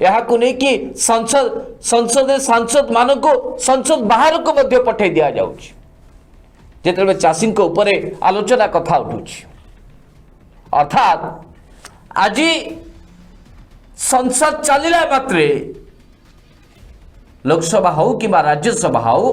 या को लेकिन संसद सांसद मान को संसद बाहर को मध्य पठे दिया जाउची जेतेबे चाषी ऊपर आलोचना कथा उठुची अर्थात आज संसद चलिला मात्रे लोकसभा हो कि राज्यसभा हो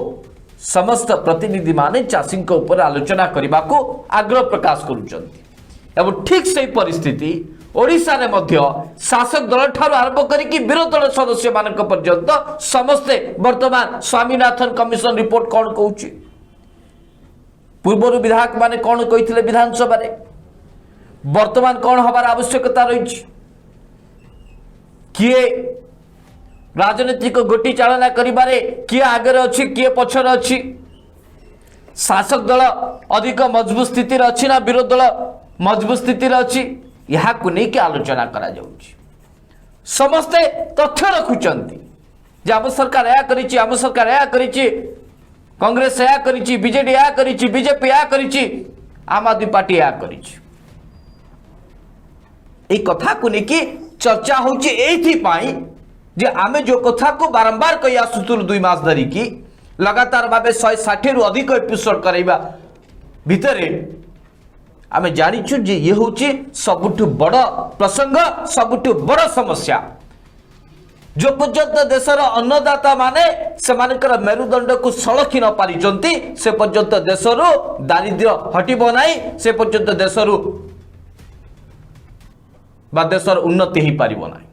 समस्त प्रतिनिधि माने चाषी ऊपर आलोचना करने को आग्रह प्रकाश करुचंती एवं ठीक से परिस्थिति ओडिशा रे मध्य शासक दल ठार आरंभ करिकी विरोधी दल सदस्य मानक पर्यंत समस्ते वर्तमान स्वामीनाथन कमिशन रिपोर्ट कौन कहूची पूर्व विधायक माने कौन कही विधानसभा रे वर्तमान कौन हबार आवश्यकता रही, किए राजनीतिक गोटी चालना करिबारे किए आगे अच्छी किए पछर अच्छी, शासक दल अधिक मजबूत स्थिति अच्छी ना विरोध दल मजबूत स्थिति अच्छी, यहाँ को लेकिन आलोचना करा जाउछि। समस्ते तथ्य रखुचंती जे आम सरकार या करिछि, आम सरकार या करिछि, कांग्रेस या करिछि, बीजेडी या करिछि, बीजेपी या करिछि, आम आदमी पार्टी या करिछि। ए कथा को लेकिन चर्चा होछि एथि पाई जे आमे जो कथा को बारंबार कहि आसुथुलु 2 मास धरी की लगातार भावे 160 रु अधिक एपिसोड कराइबा भितरे आमे जानिछु जे ये होछि सबुठु बड़ प्रसंग, सबुठु बड़ समस्या। जो पर्यंत देशर अन्नदाता माने सेमानकर मेरुदंड को सलखी न पारिचंती से पर्यंत देशर दारिद्र्य हटिबो नाही, से पर्यंत देशर बा देशर उन्नति ही पारिबो नाही।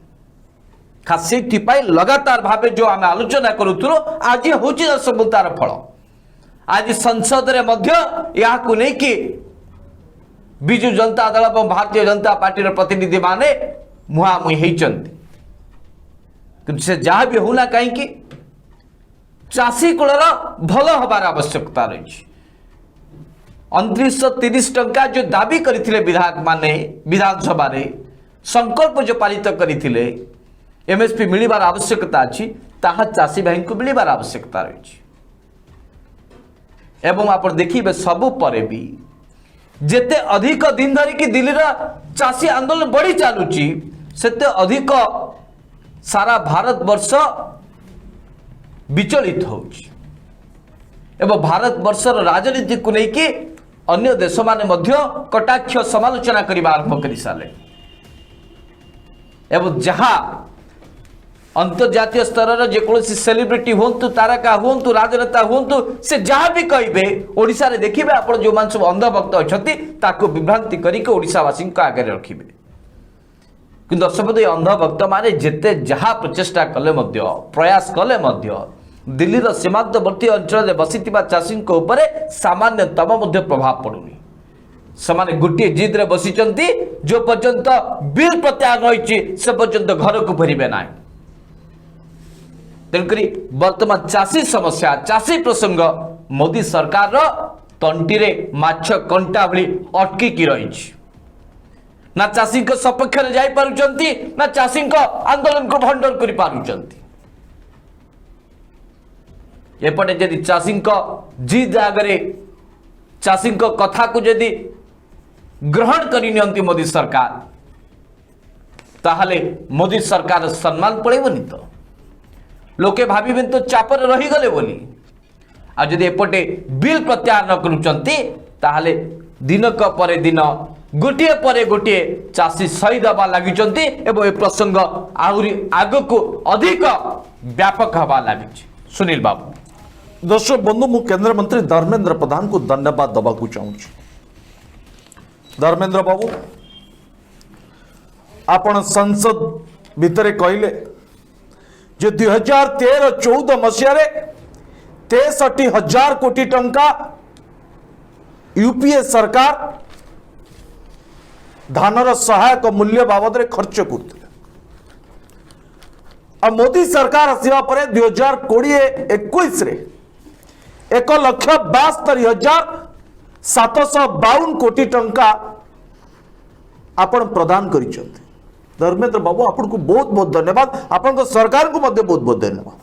खास से लगातार भावे जो आम आलोचना करूथुलो आज होछि सब तार फल। आज संसद रे मध्य या को नहीं कि बिजु जनता दल और भारतीय जनता पार्टी प्रतिनिधि माने मुहामुही होइचंती, किंतु से जहाँ भी होना कहीं चाषी कूलर भल हबार आवश्यकता रही। 2930 टंका जो दाबी करथिले विधायक माने विधानसभा रे संकल्प जो पारित करथिले एमएसपी मिलिबार आवश्यकता अछि, ताहा चाषी भाई को मिलिबार आवश्यकता रही। एवं आप देखिए सबु परे भी जेते अधिक दिन धरिकी दिल्ली चाषी आंदोलन बढ़ी चलुची सेते अधिक सारा भारत वर्ष विचलित होउछि एवं भारत वर्षर राजनीति को लेकिन अन्य देश माने मध्य कटाक्ष समालोचना करबा आरंभ करि साले एवं जहाँ अंतर्जातीय स्तर जेकोसी सेलिब्रिटी हूँ तारका हूँ राजनेता हूँ से जहाँ भी कहे ओडिशा रे देखिए आप जो मान सब अंधभक्त अच्छा विभ्रांति करके ओडिशावासी आगे रखिए। कि दर्शक बंधु अंधभक्त माने जेते जहाँ प्रचेषा कले प्रयास कले दिल्लीर सीमांतवर्ती अंचल बसीथिबा चाषी उपरे सामान्यतम प्रभाव पड़ुनी। समाने गोटे जिद रे बसीचंती जो पर्यंत बिल प्रत्याहार रही से पर्यंत घर को फेरबे ना। तेणुकरी वर्तमान चाषी समस्या चाषी प्रसंग मोदी सरकार तंटी रे माछ कंटा भली अटकी रही। ना चाषी को सपक्ष में जाई पारुचंती ना चाषी को आंदोलन को भंडर करि पारुचंती। एपटे यदि चाषी को जिद आगे चाषी को कथा को यदि ग्रहण करनी मोदी सरकार ताहले मोदी सरकार सम्मान पड़ेबनी तो लोके भाविबे तो चापर रही गले बोली। आ जदि एपटे बिल प्रत्याहार न करुचंती ताहले दिनक परे दिन गोटिए परे गोटिए चाषी शहीद हवा लगिचंती एवं ए प्रसंग आहुरी आगको अधिक व्यापक हवा लगी। सुनील बाबू। दर्शक बंधु मु केंद्र मंत्री धर्मेंद्र प्रधान को धन्यवाद दबाकू चाहूँगी। धर्मेंद्र बाबू आपण संसद भितर कहले जो 2013-14 मसीह 63,000 कोटी टंका यूपीए सरकार धानर सहायक मूल्य बाबद रे खर्च करते। मोदी सरकार आसवा पर 2020-21 रे 1,72,752 कोटी टंका आपण प्रदान करिसेंते। धर्मेंद्र बाबू आपन को बहुत बहुत धन्यवाद, आपन को सरकार को मध्य बहुत बहुत धन्यवाद।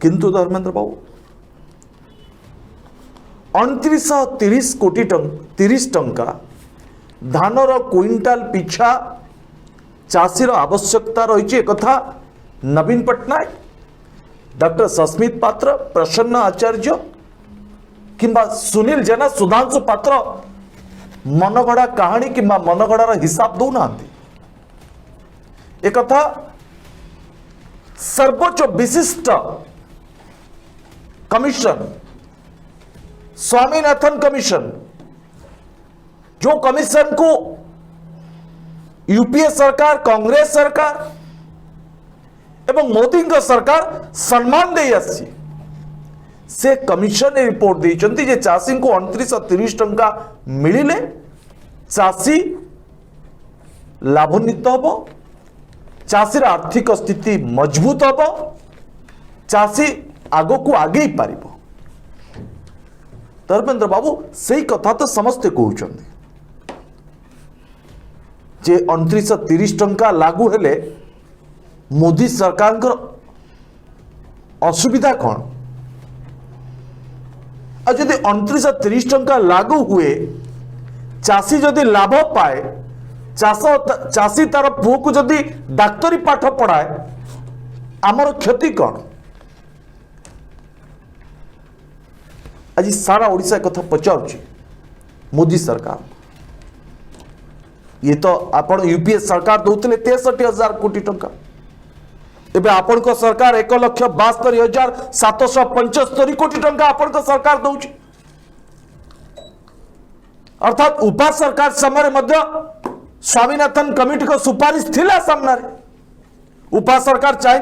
किंतु धर्मेंद्र बाबू 2930 कोटी 30 टंका धानर क्विंटाल पिछा चाषीर आवश्यकता रही कथा नवीन पट्टनायक, डॉक्टर सस्मित पात्र, प्रसन्न आचार्य किंबा सुनील जेना, सुधांशु पात्र मनगढ़ा कहानी किंबा मनगढ़ार हिसाब दौना। एक सर्वोच्च विशिष्ट कमिशन स्वामीनाथन कमिशन जो कमिशन को यूपीए सरकार, कांग्रेस सरकार एवं मोदी सरकार सम्मान दे आसी से कमिशन रिपोर्ट देइचंती जे चाषी को 2930 टंका मिलिले चाषी लाभान्वित हम, चाषीर आर्थिक स्थिति मजबूत हम, चाषी आग को आगे पार। धर्मेंद्र बाबू से कथा तो समस्ते कहते जे 2930 टंका लागू हेले मोदी सरकार असुविधा कौन? और जदि 2930 टंका लागू हुए, चाषी जदि लाभ पाए, चाषी तार पुओ को जदि डाक्तरी पाठ पढ़ाए, आमर क्षति कौन? आज सारा ओडिशा कथा पचारुची मोदी सरकार। ये तो आपण यूपीए सरकार दौले 63,000 कोटी टंका, एबे आपण को सरकार 1,72,775 कोटी टंका आपण को सरकार दौची। अर्थात उपा सरकार समय मध्य स्वामीनाथन कमिटी को सुपारिश थिला सामना रे। उपा सरकार चाहिए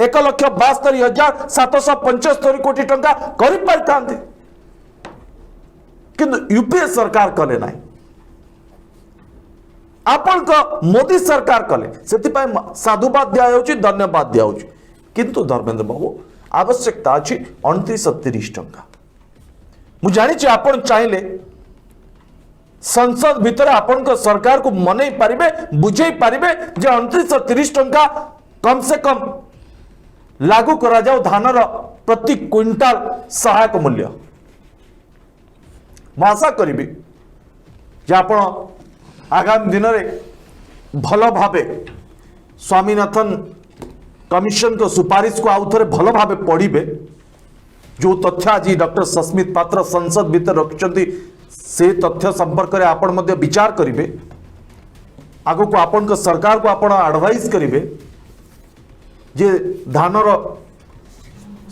1,72,775 कोटी टंका करि पारिथांते, किंतु यूपीए सरकार कले नाही, आपण को मोदी सरकार कले। सेतिपाई साधुवाद दिया होची, धन्यवाद दिया होची। किंतु धर्मेंद्र बाबू आवश्यकता अछि 2930 टंका। मु जानि छी आपण चाहिले संसद भितर आपण को सरकार को मनै पारिबे, बुझै पारिबे जे 2930 टंका कम से कम लागू करा जाओ धानर प्रति क्विंटाल सहायक मूल्य। मैं आशा करी जे आपण आगामी दिन में भल भावे स्वामीनाथन कमिशन को सुपारिश को आउ थे भल भावे पढ़े। जो तथ्य आज डॉक्टर सस्मित पात्र संसद भीतर रखिंट से तथ्य संपर्क में आपण मध्य विचार करेंगे। आगो को आपण को सरकार को आपण एडवाइस करेंगे जे धानर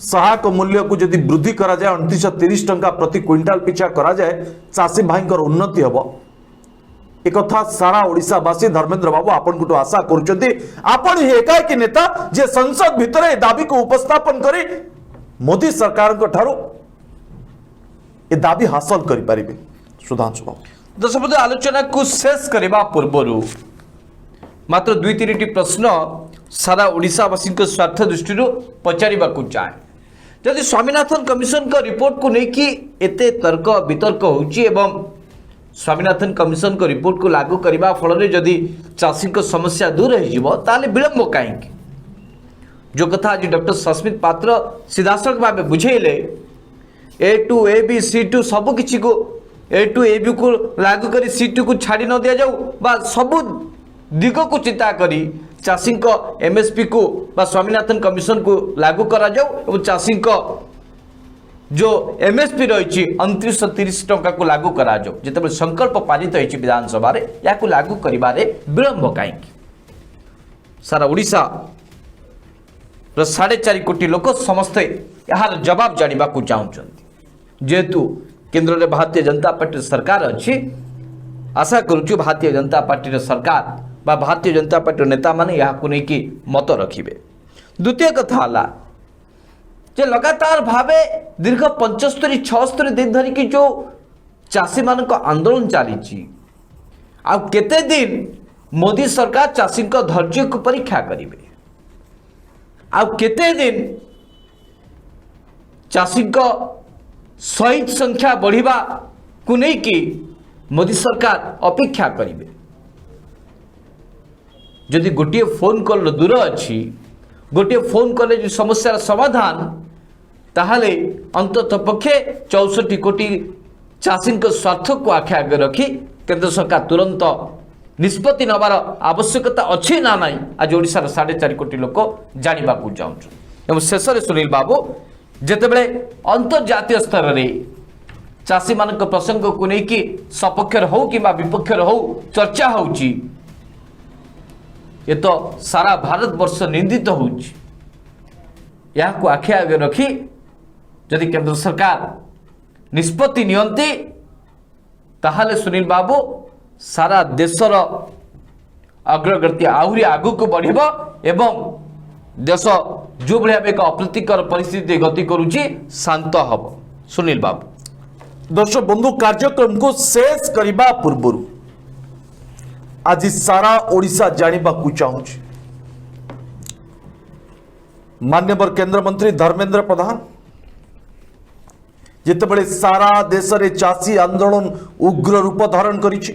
सहायक मूल्य को यदि वृद्धि करा जाए 2930 टंका प्रति क्विंटाल पिछा करा जाए, चाषी भाई उन्नति हम। एक कथा सारा ओडिशावासी धर्मेंद्र बाबू आपण को आशा करुचंती आपण ही एकाकी नेता जे संसद भितर ए दाबी को उपस्थापन करी मोदी सरकार को ठारो ए दाबी हासिल करि परिबे। सुधांशु बाबू दर्शक आलोचना को शेष करबा पूर्वरु मात्र 2-3टी प्रश्न सारा ओडिशावासी को स्वार्थ दृष्टि पचारिबा को चाहे। जदि स्वामीनाथन कमिशन को रिपोर्ट को लेकिन एते तर्क वितर्क होची एवं स्वामीनाथन कमिशन को रिपोर्ट को लागू करने फल जदि चाषी को समस्या दूर हो विलंब कहीं जो कथा आज डॉक्टर सस्मित पात्र सीधासख भाव बुझेले A2 AB C2 सबु किछि को A2 AB को लागू करी C2 को छाड़ी न दिया जाऊ बा सबु दिग को चिंता करी चाषी को MSP को बा स्वामीनाथन कमिशन को लागू करा जाऊ और चाषी को जो MSP रही 2930 टंका को लागू करा जाओ। जिते संकल्प पारित होती विधानसभा या लागू करिबारे विलंब कहीं सारा ओडिशा 4.5 कोटी लोक समस्ते यार जवाब जानिबा को चाहते। जेहेतु केंद्र में भारतीय जनता पार्टी सरकार अच्छी आशा करुचु भारतीय जनता पार्टी सरकार बा भारतीय जनता पार्टी नेता माने यहाँ को लेकिन मत रखिबे। द्वितीय कथा है जे लगातार भावे दीर्घ 75-76 दिन धरिकी जो चाषी मान आंदोलन चली आ केते दिन मोदी सरकार चाषी धैर्य को परीक्षा करेंगे आ केते दिन चाषी शहीद संख्या बढ़िबा को लेकिन मोदी सरकार अपेक्षा करेंगे। जदि गोटे फोन कॉल दूर अच्छी गोटे फोन कॉल जो समस्यार समाधान ताहले अंतत पक्षे 64 कोटी चाषी स्वार्थ को आखे आगे रखी केंद्र सरकार तुरंत निष्पत्ति नबार आवश्यकता अच्छी ना ना आज ओडिशार 4.5 कोटी लोक जानिबा को चाहूँ। शेष में सुनील बाबू जितेबले अंतर्जातीय स्तर में चाषी मान प्रसंग को लेकिन सपक्षर हो कि विपक्षर हो चर्चा होची ये तो सारा भारत वर्ष निंदित होची। यहाँ को आखे आगे रखी जदि केंद्र सरकार निष्पत्ति नियंती ताहले सुनील बाबू सारा देशर अग्रगति आहरी आगु को बढ़िबो एवं देश जो भाया एक अप्रीतिकर परिस्थिति गति करुची शांत हब। सुनील बाबू दर्शक बंधु कार्यक्रम को शेष करने पूर्व आज सारा ओडिशा जानिबा को चाहूँ मान्यवर केंद्र मंत्री धर्मेंद्र प्रधान जितेबले सारा देश में चाषी आंदोलन उग्र रूप धारण करिछि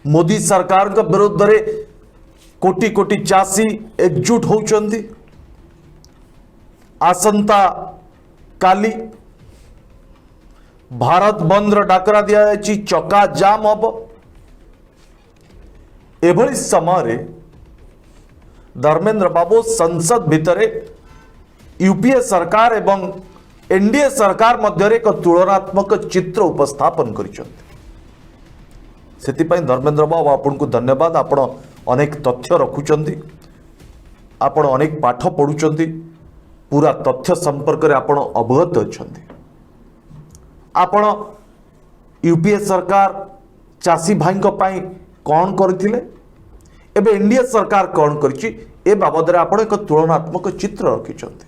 मोदी सरकार के विरोध में कोटी कोटी चाषी एकजुट होउचंदी आसंता काली भारत बंद डाकरा दिया जायछि चक्का जाम हम एभली समय धर्मेंद्र बाबू संसद भितर यूपीए सरकार एवं एनडीए सरकार मध्य एक तुलनात्मक चित्र उपस्थापन करिसेंति धर्मेंद्र बाबू आपन को धन्यवाद आपण अनेक तथ्य रखुचंती आपण अनेक पाठ पढ़ुचंती पूरा तथ्य संपर्क रे आपण अवगत अछंती आपण यूपीए सरकार चाषी भाई पाई कौन करथिले एबे एनडीए सरकार कौन करछि ए बाबद रे आपण एक तुलनात्मक चित्र रखिचंती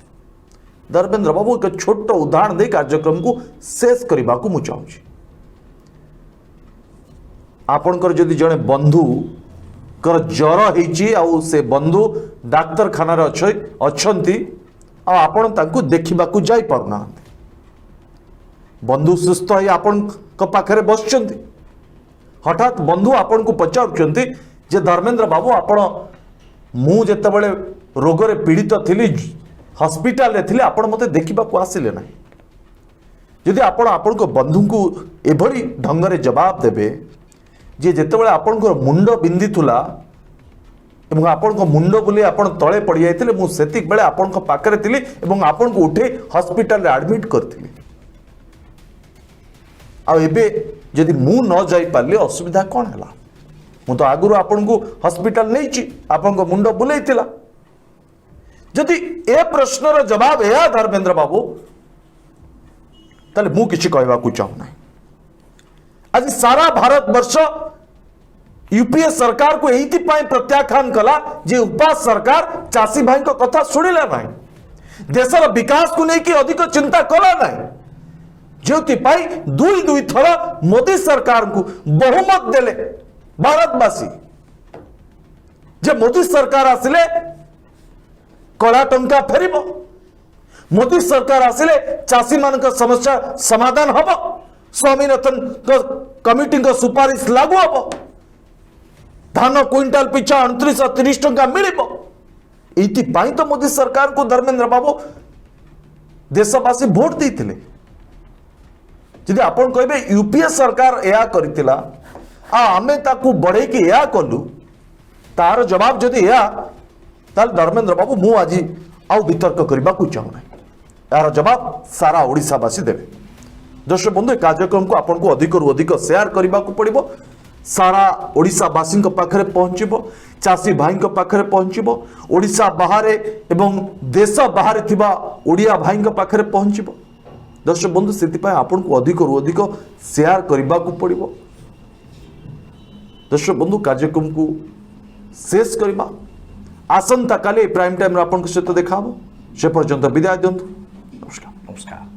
धर्मेंद्र बाबू एक छोट उदाहरण दे कार्यक्रम को शेष करने को मुझे चाहूँगी आपणकर जदि जड़े बंधु कर ज्वर हो से बंधु डाक्तरखाना अच्छी आपण तांकु देखा जाई पारना बंधु सुस्थ हो आपण पाखे बस हठात बंधु आपण को पचारुंट जे धर्मेंद्र बाबू आपण मु जेतेबेले रोगरे पीड़ित थी हॉस्पिटल रे थिले आपण मते देखिबा को आसिले नाही जदि आपण आपण को बंधु को एभली ढंग रे जवाब देबे जे जेतेबेले आपण को मुंड बिंदी थुला एवं आपण को मुंड बुले आपण तळे पड़ी जाइतिले मु सेतिक बेले आपण को पाकरे थिली एवं आपण को उठे हॉस्पिटल रे एडमिट करथिली आ एबे जदि मु न जाई पारले असुविधा कोन हला मु तो आगुरु आपण को हॉस्पिटल नैची आपण को मुंड बुलेइतिला जदि ए प्रश्नर जवाब है धर्मेंद्र बाबू ताले मु किछि कहबा को चाहू नाही आज सारा भारत वर्ष यूपीए सरकार को एहिति पाई प्रत्याख्यान कला जे उपास सरकार चाषी भाई को कथा सुनिला नाही देशर विकास को नहीं कि अधिक चिंता कला नाही जोति पाई दुई दुई थर मोदी सरकार को बहुमत देले भारतवासी जे मोदी सरकार आसिले कला टंका फेर मोदी सरकार आसिले चाषी मान समस्या समाधान हम स्वामीनाथन कमिटी सुपारिश लागू हम धान क्विंटाल पिछा 29-30 टंका मिल तो मोदी सरकार को धर्मेंद्र बाबू देशवासी भोट देते जदि आपण कहे यूपीए सरकार या करथिला आमे ताकू बढ़े कि या कलु तार जवाब जदि या ताल धर्मेंद्र बाबू मु आज आउ वितर्क करने को चाहूना यार जवाब सारा ओडिशावासी देवे दर्शक बंधु कार्यक्रम को आपन को अधिक रु अधिक शेयर करने को पड़ो सारा ओडिशावासी पाखे पहुँचब चाषी भाई पाखे पहुँचब ओडिशा बाहर एवं देश बाहर थिबा ओडिया भाई पाखे पहुँचब दर्शक बंधु से आपन को अधिक रु अधिक शेयर करने को पड़ो दर्शक बंधु कार्यक्रम को शेष करवा आसंता काली प्राइम टाइम आपन सहित देखा से पर्यंत विदाय दिंतु नमस्कार।